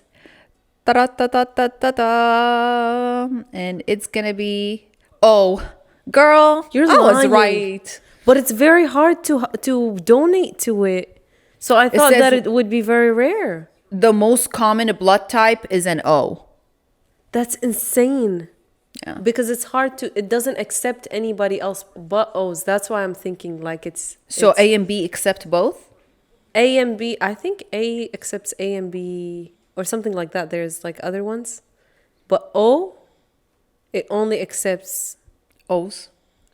Ta-da-ta-ta-ta-ta-ta. And it's gonna be O. Girl, You're I was lying. right. But it's very hard to donate to it. So I thought says- that it would be very rare. The most common blood type is an O. That's insane. Yeah. Because it's hard it doesn't accept anybody else but O's. That's why I'm thinking like it's So it's A and B accept both? A and B. I think A accepts A and B or something like that. There's like other ones. But O, it only accepts O's.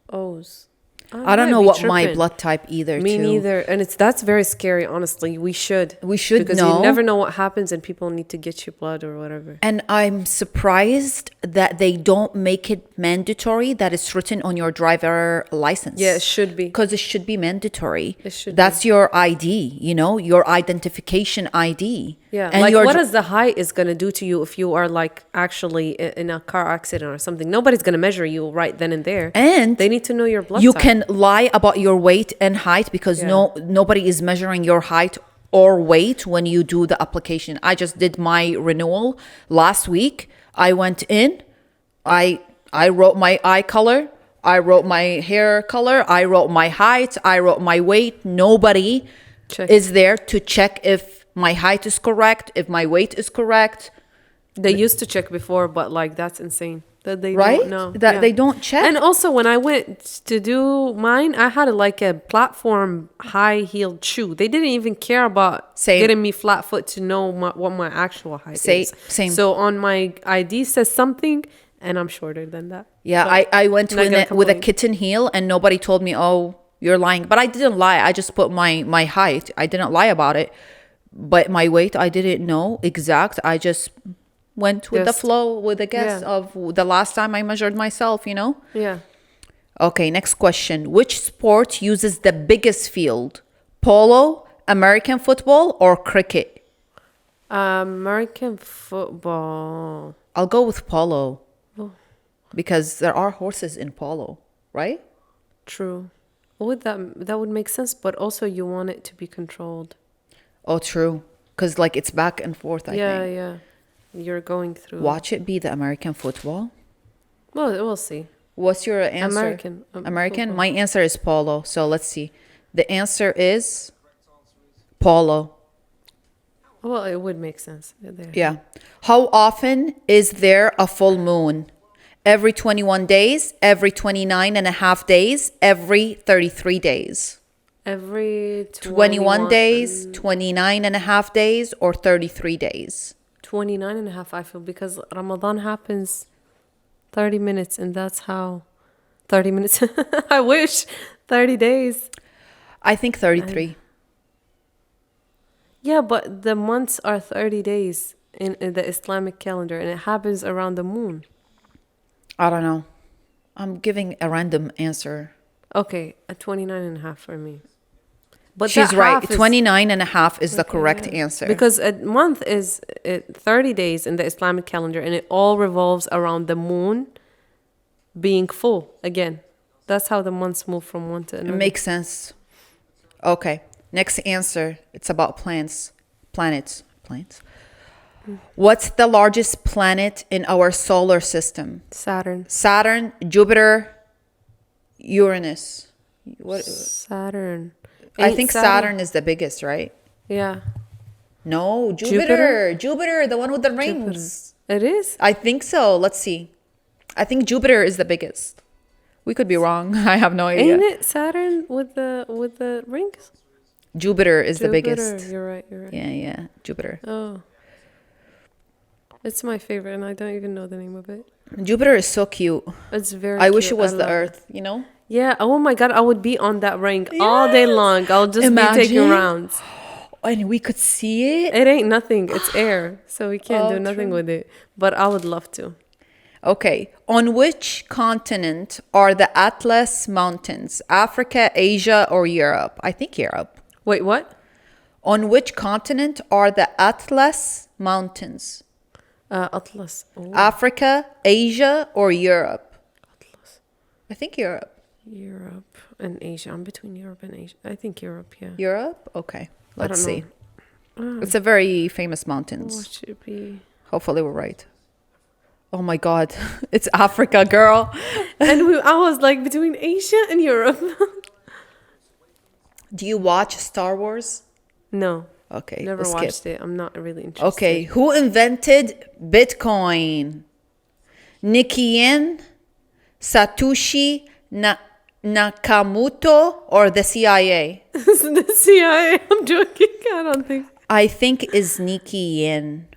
O's. I don't might know be what my tripping. blood type either. Me too. neither. And that's very scary, honestly. We should because know. you never know what happens and people need to get you blood or whatever. And I'm surprised that they don't make it mandatory that it's written on your driver license. Yeah, it should be. Because it should be mandatory. It should That's your ID, your identification ID. Yeah, And like your what is the height is going to do to you if you are like actually in a car accident or something? Nobody's going to measure you right then and there. And they need to know your blood you type. can lie about your weight and height because Yeah. nobody is measuring your height or weight when you do the application. I just did my renewal last week. I went in, I wrote my eye color, I wrote my hair color, I wrote my height, I wrote my weight. Nobody Check. is there to check if my height is correct, if my weight is correct. They used to check before, but like that's insane that they Right? don't know. That they don't check. And also, when I went to do mine, I had like a platform high-heeled shoe. They didn't even care about Same. getting me flat foot to know what my actual height is. Same. So on my ID says something, and I'm shorter than that. Yeah, But I went not gonna with a complain. kitten heel and nobody told me, oh, you're lying. But I didn't lie. I just put my height. I didn't lie about it. But my weight, I didn't know exact. I just went with the Guessed. flow, with the guess Yeah. of the last time I measured myself, Yeah. Okay, next question. Which sport uses the biggest field? Polo, American football, or cricket? American football. I'll go with polo. Oh, because there are horses in polo, right? True. Would that would make sense, but also you want it to be controlled. Oh, true. Because like it's back and forth, I Yeah, think. yeah. You're going through. Watch it be the American football. Well, we'll see. What's your answer? American. American? Football. My answer is polo. So let's see. The answer is polo. Well, it would make sense. There. Yeah. How often is there a full moon? Every 21 days, every 29 and a half days, every 33 days. Every 21 days, 29 and a half days, or 33 days. 29 and a half, I feel, because Ramadan happens 30 minutes, and that's how 30 minutes. I wish 30 days. I think 33. Yeah, but the months are 30 days in the Islamic calendar, and it happens around the moon. I don't know. I'm giving a random answer. Okay, a 29 and a half for me. But She's that right. half is- 29 and a half is the Okay, correct yeah. answer. Because a month is 30 days in the Islamic calendar, and it all revolves around the moon being full again. That's how the months move from one to It another. makes sense. Okay. Next answer. It's about planets. Planets. What's the largest planet in our solar system? Saturn. Saturn, Jupiter, Uranus. What? Saturn. I Ain't think Saturn is the biggest, right? Yeah. No, Jupiter. Jupiter, the one with the rings. It is? I think so. Let's see. I think Jupiter is the biggest. We could be wrong. I have no idea. Ain't it Saturn with the rings? Jupiter is the Jupiter. biggest. You're right. You're right. Yeah, Jupiter. Oh. It's my favorite, and I don't even know the name of it. Jupiter is so cute. It's very I wish it cute. was I the love it. Earth, you know? Yeah. Oh my God. I would be on that ring all day Yes. long. I'll just Imagine. be taking rounds. And we could see it. It ain't nothing. It's air. So we can't Oh, do nothing true. with it. But I would love to. Okay. On which continent are the Atlas Mountains? Africa, Asia, or Europe? I think Europe. Wait, what? On which continent are the Atlas Mountains? Atlas. Oh, Africa, Asia, or Europe? Atlas. I think Europe. Europe and Asia. I'm between Europe and Asia. I think Europe, yeah. Europe? Okay. I Let's don't see. know. It's a very famous mountains. What should it be? Hopefully we're right. Oh my God. It's Africa, girl. And I was like between Asia and Europe. Do you watch Star Wars? No. Okay. Never let's skip. watched it. I'm not really interested. Okay. Who invented Bitcoin? Nikki Yen, Satoshi Nakamoto, or the CIA? The CIA. I'm joking. I don't think. I think is Nikki Yen.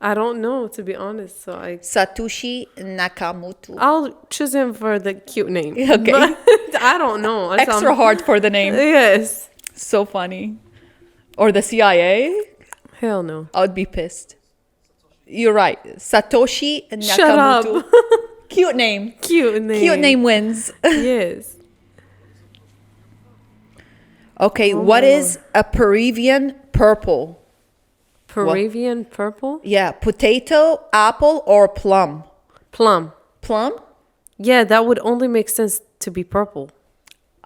I don't know, to be honest. So Satoshi Nakamoto. I'll choose him for the cute name. Okay. But I don't know. Extra hard for the name. Yes. So funny. Or the CIA? Hell no. I would be pissed. You're right. Satoshi Nakamoto. Shut up. Cute name. Cute name. Cute name wins. Yes. Okay, what is a Peruvian purple? Peruvian purple? Yeah, potato, apple, or plum? Plum. Plum? Yeah, that would only make sense to be purple.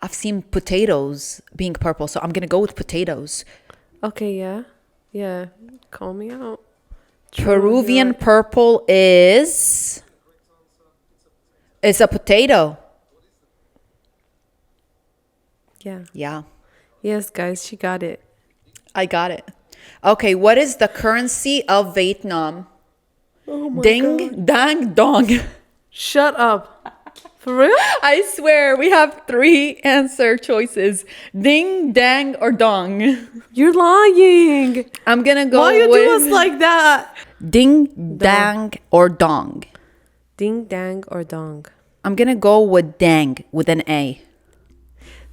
I've seen potatoes being purple, so I'm going to go with potatoes. Okay, yeah. Yeah. Call me out. Peruvian purple is... It's a potato. Yeah. Yeah, Yes, guys, she got it. I got it. Okay, what is the currency of Vietnam? Oh my Ding, dang, dong. Shut up. For real? I swear, we have 3 answer choices. Ding, dang, or dong. You're lying. I'm gonna go Why you with do us like that? ding, dang, or dong. Ding, dang, or dong. I'm gonna go with dang with an A.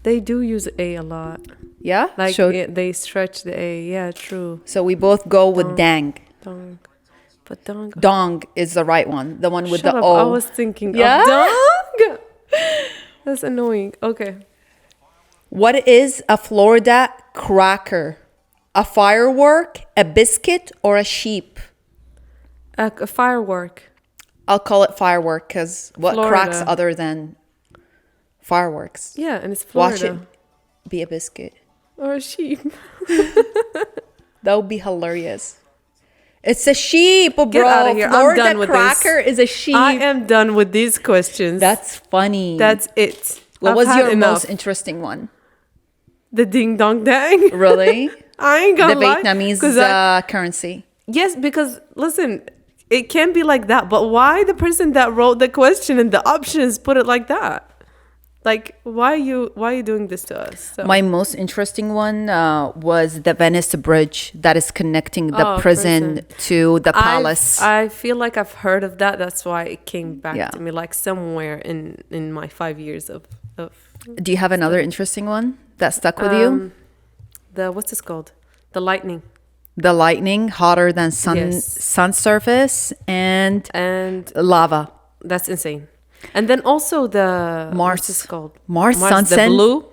They do use A a lot. Yeah? Like So, they stretch the A. Yeah, true. so we both go with dang. Dong. But dong. Dong is the right one. The one with Shut the up. O. I was thinking Yeah? of dong. That's annoying. Okay. What is a Florida cracker? A firework, a biscuit, or a sheep? A firework. I'll call it firework because what cracks Florida. other than fireworks? Yeah, and it's Watch Florida. it be a biscuit. Or a sheep. That would be hilarious. It's a sheep, bro. Get outta here. I'm Florida done with cracker is a sheep. I am done with these questions. That's funny. That's it. What I've was had your enough. most interesting one? The ding dong dang. Really? I ain't The gonna lie. Vietnamese 'Cause currency. yes, because listen, it can be like that. But why the person that wrote the question and the options put it like that? Like, why are you doing this to us? So. My most interesting one was the Venice Bridge that is connecting the prison to the palace. I feel like I've heard of that. That's why it came back Yeah. to me, like somewhere in my 5 years of Do you have another interesting one that stuck with you? the what's this called? The lightning The lightning hotter than Yes. sun surface and and lava. that's insane. And then also the Mars. What's this called? Mars sunset. The blue.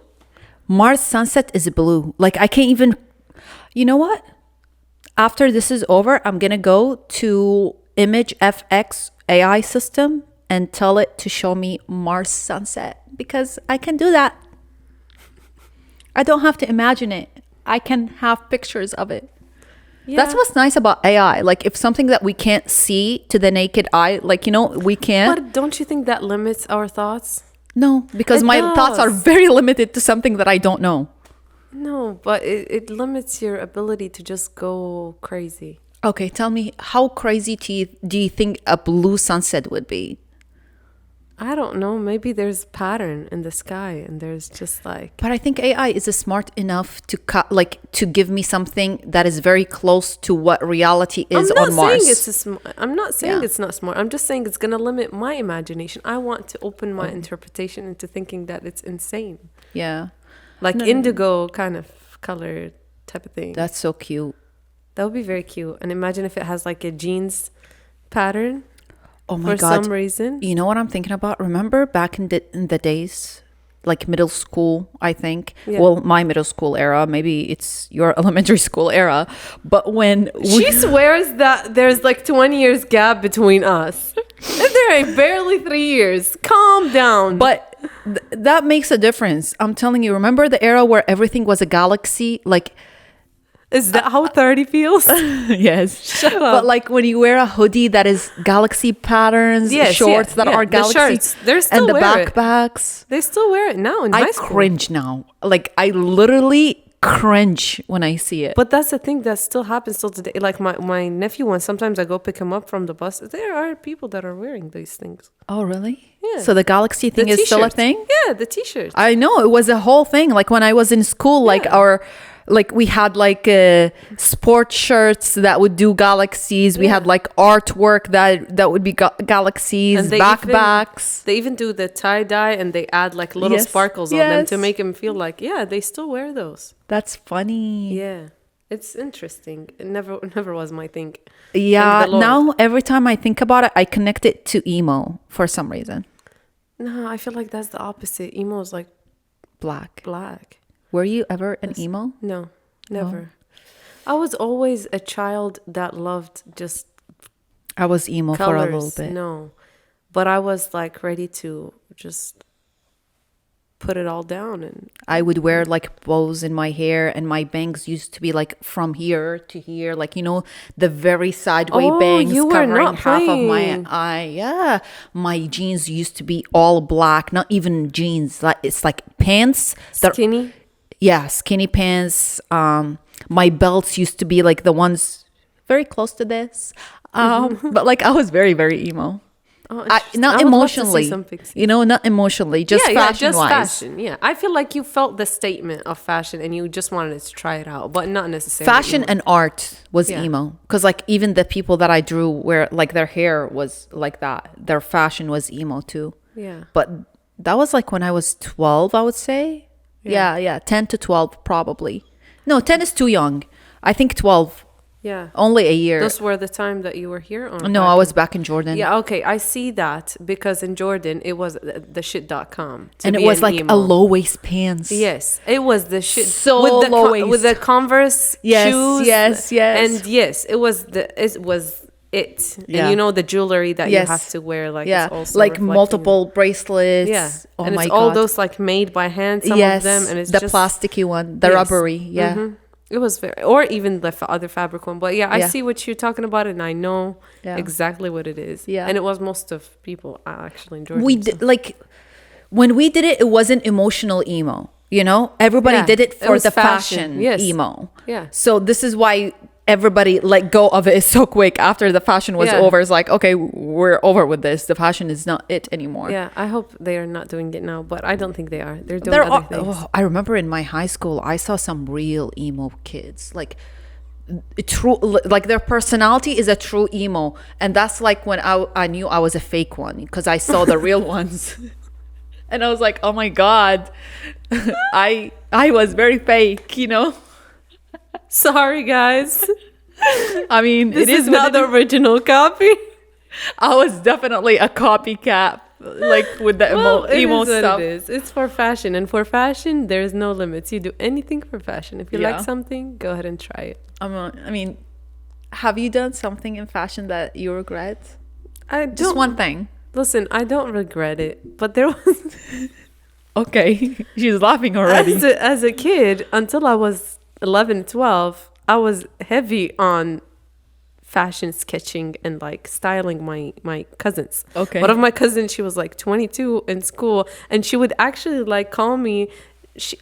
Mars sunset is blue. Like I can't even. You know what? After this is over, I'm gonna go to Image FX AI system and tell it to show me Mars sunset because I can do that. I don't have to imagine it. I can have pictures of it. Yeah. That's what's nice about AI. Like if something that we can't see to the naked eye, like we can't. But don't you think that limits our thoughts? No, because It my thoughts are does. very limited to something that I don't know. No, but it limits your ability to just go crazy. Okay, tell me how crazy do you think a blue sunset would be? I don't know. Maybe there's pattern in the sky, and there's just like But I think AI is smart enough to to give me something that is very close to what reality is on Mars. I'm not saying Yeah. it's not smart. I'm just saying it's gonna limit my imagination. I want to open my interpretation into thinking that it's insane, Yeah, like No. indigo kind of color type of thing. that's so cute. That would be very cute. And imagine if it has like a jeans pattern Oh my for God. some reason. You know what I'm thinking about? Remember back in the days, like middle school, I think. Yeah. Well, my middle school era. Maybe it's your elementary school era. But when She swears that there's like 20 years gap between us. And there ain't barely 3 years. Calm down. But that makes a difference. I'm telling you. Remember the era where everything was a galaxy? Like, is that how 30 feels? yes. Shut up. But like when you wear a hoodie that is galaxy patterns, Yes, shorts yeah, that yeah. are The galaxy, shirts, they're still and the wear it. backpacks. They still wear it now in I high school. cringe now. Like I literally cringe when I see it. But that's the thing that still happens till today. Like my nephew, when sometimes I go pick him up from the bus, there are people that are wearing these things. Oh, really? Yeah. So the galaxy thing is still a t-shirts. thing? Yeah, the t-shirts. I know it was a whole thing. Like when I was in school, we had like sport shirts that would do galaxies. We had like artwork that would be galaxies, And they backpacks. They even do the tie-dye and they add like little Yes, sparkles on them to yes. make them feel like, yeah, they still wear those. That's funny. Yeah. It's interesting. It never was my thing. Yeah. Thank the Lord. Now every time I think about it, I connect it to emo for some reason. No, I feel like that's the opposite. Emo is like Black. black. Were you ever an emo? No, never. I was always a child that loved just I was emo colors. for a little bit. No, but I was like ready to just put it all down. And I would wear like bows in my hair, and my bangs used to be like from here to here, like the very sideway Oh, bangs you were covering not half of my playing. eye. Yeah, my jeans used to be all black, not even jeans. Like it's like pants that skinny. yeah, skinny pants. My belts used to be like the ones very close to this. But like I was very, very emo. Oh, Not interesting. I would love to see emotionally, some pics. not emotionally, just fashion just wise. fashion. Yeah, I feel like you felt the statement of fashion and you just wanted to try it out, but not necessarily. Fashion emo. and art was Yeah. emo, because like even the people that I drew where like their hair was like that, their fashion was emo too. Yeah. But that was like when I was 12, I would say. Yeah, 10 to 12 probably. No, 10 is too young. I think 12, Yeah. only a year. Those were the time that you were here? Or No, back I was in- back in Jordan. Yeah, okay. I see that because in Jordan, it was the shit.com. And it was like a low waist pants. Yes, it was the shit. So with the low waist. with the Converse Yes, shoes. yes, yes. And yes, it was it. Yeah. And you know, the jewelry that Yes. you have to wear, like Yeah, it's also like reflecting multiple bracelets. Yeah. Oh and my it's all God. those like made by hand, some Yes, of them, and it's the just plasticky one, the Yes. rubbery. Yeah. Mhm. It was very, or even the other fabric one. But yeah, I Yeah. see what you're talking about, and I know Yeah. exactly what it is. Yeah. And it was most of people actually enjoyed We it. did, like when we did it, it wasn't emotional emo. You know, everybody Yeah, did it it for was the fashion, fashion yes. emo. Yeah. So this is why everybody let go of it so quick after the fashion was Yeah. over. It's like, okay, we're over with this. The fashion is not it anymore. Yeah, I hope they are not doing it now, but I don't think they are. They're doing There other are. things. Oh, I remember in my high school, I saw some real emo kids. Like true, like their personality is a true emo, and that's like when I knew I was a fake one because I saw the real ones, and I was like, oh my God, I was very fake, you know. Sorry, guys. I mean, This it is not what it the is. original copy. I was definitely a copycat, like with the Well, it emo is what stuff. it is. It's for fashion, and for fashion, there's no limits. You do anything for fashion. If you Yeah. like something, go ahead and try it. I mean, have you done something in fashion that you regret? I Just don't, one thing. Listen, I don't regret it, but there was Okay, she's laughing already. as a kid until I was 11, 12, I was heavy on fashion sketching and like styling my cousins. Okay. One of my cousins, she was like 22 in school, and she would actually like call me.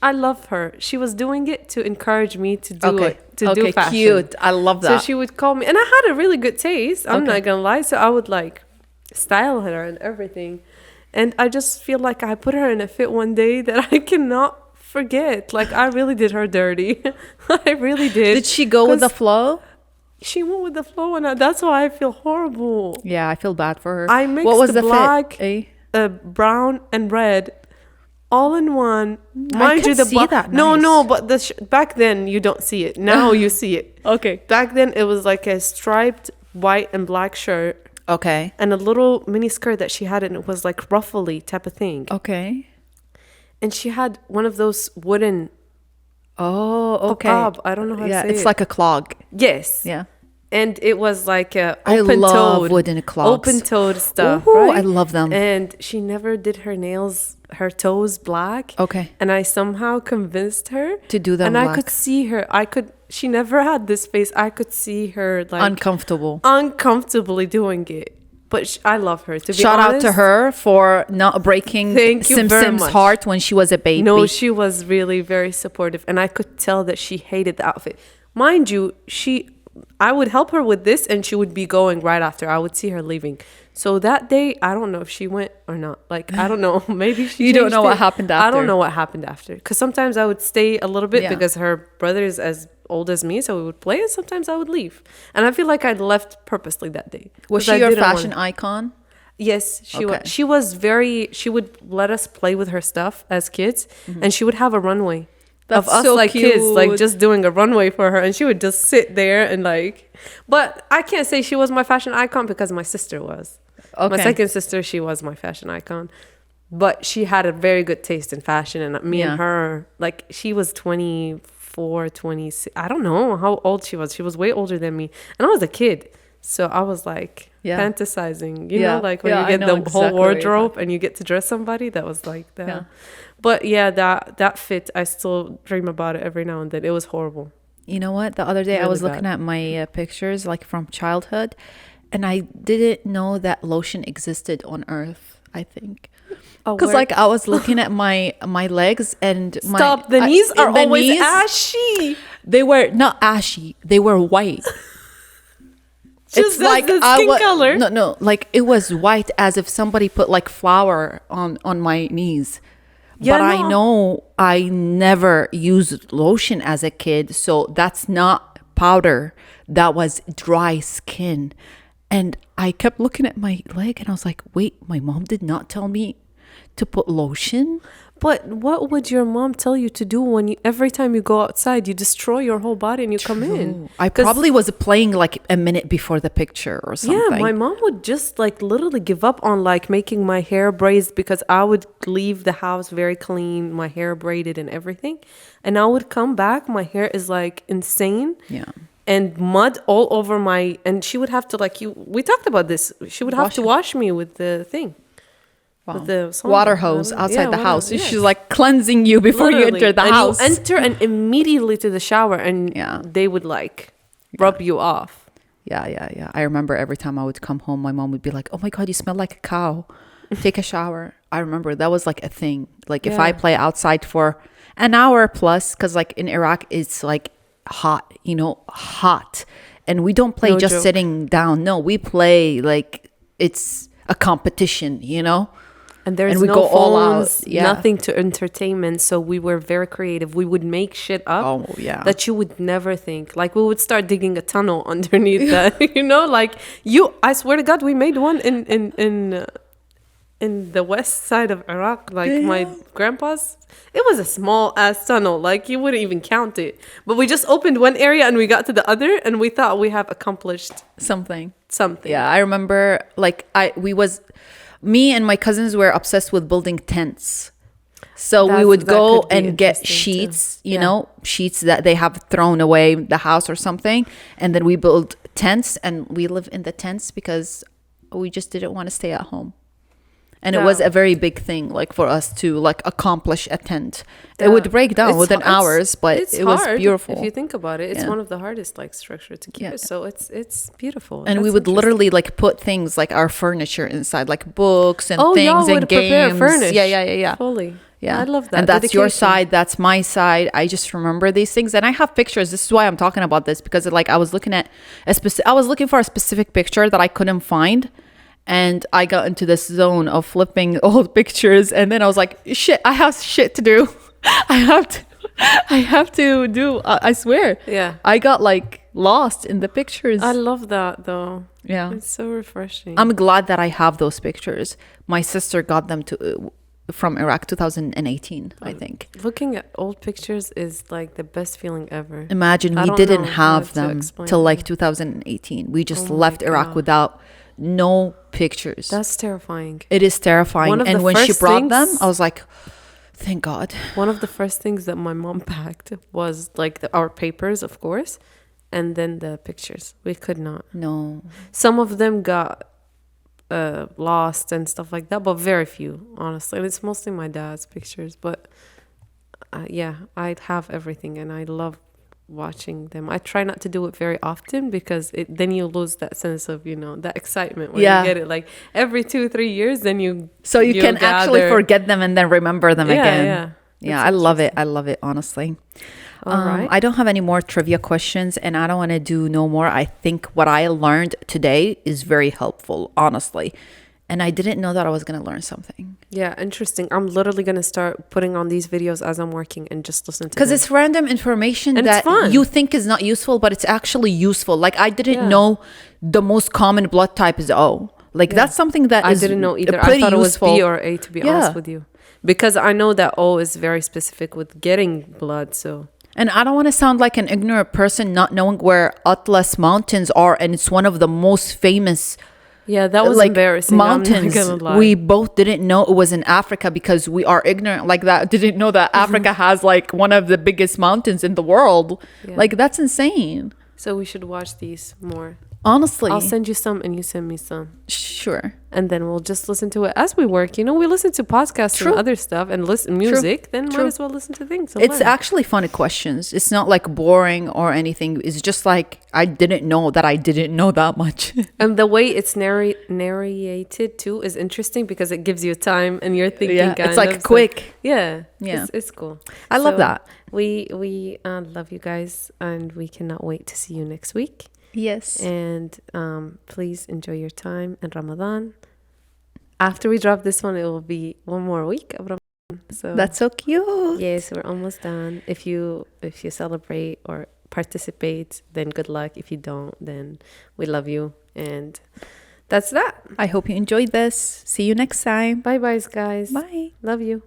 I love her. She was doing it to encourage me to do it, to do fashion. Cute. I love So that. she would call me, and I had a really good taste. I'm Okay. not gonna lie. So I would like style her and everything, and I just feel like I put her in a fit one day that I cannot forget. Like I really did her dirty. I really did. Did she go with the 'Cause flow? She went with the flow, and that's why I feel horrible. Yeah, I feel bad for her. I mixed what was the black, fit? Eh? Brown, and red. All in one. I Mind you, can the see black. that No, nice. no, but back then you don't see it. Now you see it. Okay. Back then it was like a striped white and black shirt Okay. and a little mini skirt that she had, and it was like ruffly type of thing. Okay. And she had one of those wooden Oh, okay. Qabab. I don't know how to Yeah, say it's it. like a clog. Yes. Yeah. And it was like a I open love toed, wooden clogs. open toed stuff. Ooh, right? I love them. And she never did her nails, her toes black. Okay. And I somehow convinced her To do them And I black. could see her. She never had this face. I could see her like Uncomfortable. uncomfortably doing it. But I love her. To be Shout honest, out to her for not breaking Thank you very Sim's much. heart when she was a baby. No, she was really very supportive, and I could tell that she hated the outfit. Mind you, I would help her with this, and she would be going right after. I would see her leaving. So that day, I don't know if she went or not. Like, I don't know. Maybe she. You don't changed know what it. happened I after. don't know what happened after. Because sometimes I would stay a little bit Yeah. because her brother is as old as me, so we would play, and sometimes I would leave. And I feel like I'd left purposely that day. Was 'Cause she I your didn't want- fashion icon? Yes, she Okay. was. She was very. She would let us play with her stuff as kids, and she would have a runway That's of us so like kids, like cute. just doing a runway for her, and she would just sit there and like. But I can't say she was my fashion icon because my sister was. Okay. My second sister, she was my fashion icon, but she had a very good taste in fashion, and me Yeah. and her, like she was 24, 26. I don't know how old she was. She was way older than me, and I was a kid. So I was like fantasizing, you Yeah. know, like when Yeah, I you get know the exactly whole what you're wardrobe and you get to dress somebody. That was like that. Yeah. But yeah, that fit, I still dream about it every now and then. It was horrible. You know what? The other day I Really was looking bad. at my pictures like from childhood, and I didn't know that lotion existed on Earth. I think Oh, because where- like I was looking at my legs and Stop. The knees are the always knees, ashy. They were not ashy. They were white. Just as the skin color. No, like it was white as if somebody put like flour on my knees. Yeah, but I no. know I never used lotion as a kid, so that's not powder. That was dry skin. And I kept looking at my leg and I was like, wait, my mom did not tell me to put lotion? But what would your mom tell you to do when every time you go outside, you destroy your whole body and you come in? I 'Cause- probably was playing like a minute before the picture or something. Yeah, my mom would just like literally give up on like making my hair braids because I would leave the house very clean, my hair braided and everything. And I would come back, my hair is like insane. Yeah. and mud all over my, and she would have to like you. We talked about this. She would have Wash to it. wash me with the thing, Wow. with the sauna. Water hose outside the water, house. yes. She's like cleansing you before you Literally. enter the And house. you enter and immediately to the shower, and Yeah. they would like rub you off. Yeah. I remember every time I would come home, my mom would be like, "Oh my God, you smell like a cow. Take a shower." I remember that was like a thing. Like if I Yeah. play outside for an hour plus, because like in Iraq, it's like hot, hot. And we don't play No just joke. sitting down. No, we play like it's a competition, And there's And we no go all out. phones, Yeah. nothing to entertainment. So we were very creative. We would make shit up Oh, yeah. that you would never think. Like we would start digging a tunnel underneath that. Like I swear to God, we made one in the west side of Iraq. Like my grandpa's, it was a small ass tunnel. Like you wouldn't even count it. But we just opened one area and we got to the other, and we thought we have accomplished something. something. Yeah, I remember like me and my cousins were obsessed with building tents. So we would That go could be and get interesting, too. sheets, Yeah. sheets that they have thrown away the house or something. And then we build tents, and we live in the tents because we just didn't want to stay at home. And it was Yeah. a very big thing, like for us to like accomplish a tent. It would break down within hours, but it was hard beautiful. If you think about it, it's Yeah. one of the hardest like structure to keep Yeah. it. So it's beautiful. And we That's would interesting. literally like put things like our furniture inside, like books and y'all things and would prepare games. furnish Yeah. fully. Yeah. I love that. And that's your Dedication. side, that's my side. I just remember these things, and I have pictures. This is why I'm talking about this, because like I was looking for a specific picture that I couldn't find, and I got into this zone of flipping old pictures, and then I was like, shit, I have shit to do. I have to do. I swear. Yeah. I got like lost in the pictures. I love that though. Yeah. It's so refreshing. I'm glad that I have those pictures. My sister got them from Iraq 2018, I think. Looking at old pictures is like the best feeling ever. Imagine I we don't didn't know how have to them explain till like that. 2018. We just Oh my left Iraq God. without no pictures. That's terrifying. It is terrifying. One of And the when she first brought them, things- I was like, thank God. One of the first things that my mom packed was like our papers, of course, and then the pictures. We could not. No. Some of them got lost and stuff like that, but very few, honestly. And it's mostly my dad's pictures. But yeah, I have everything, and I love watching them. I try not to do it very often because then you lose that sense of that excitement when Yeah. you get it. Like every 2-3 years, then you So you can actually gather- forget them and then remember them Yeah, again. yeah. Yeah, That's I love it. I love it, honestly. All right. I don't have any more trivia questions, and I don't want to do no more. I think what I learned today is very helpful, honestly. And I didn't know that I was going to learn something. Yeah, interesting. I'm literally going to start putting on these videos as I'm working and just listen to Because them. it's random information And it's that fun. you think is not useful, but it's actually useful. Like I didn't Yeah. know the most common blood type is O. Like that's something that I is didn't know either. I pretty thought it was useful. B or A, to be Yeah. honest with you. Because I know that O is very specific with getting blood, so... And I don't want to sound like an ignorant person not knowing where Atlas Mountains are, and it's one of the most famous Yeah, that was like embarrassing. mountains. I'm not gonna lie. We both didn't know it was in Africa because we are ignorant like that. Didn't know that Africa has like one of the biggest mountains in the world. Yeah. Like that's insane. So we should watch these more. Honestly, I'll send you some and you send me some. sure. And then we'll just listen to it as we work. We listen to podcasts True. and other stuff and listen music. Then True. might as well listen to things. and It's learn. actually funny questions. It's not like boring or anything. It's just like I didn't know that I didn't know that much. And the way it's narrated too is interesting because it gives you time and you're thinking. Yeah, kind it's like of, so- quick. Yeah, Yeah. it's cool. I love that. We love you guys, and we cannot wait to see you next week. Yes. And please enjoy your time in Ramadan. After we drop this one, it will be one more week of Ramadan. So That's so cute. yes, we're almost done. If you celebrate or participate, then good luck. If you don't, then we love you. And that's that. I hope you enjoyed this. See you next time. Bye, guys. Bye. Love you.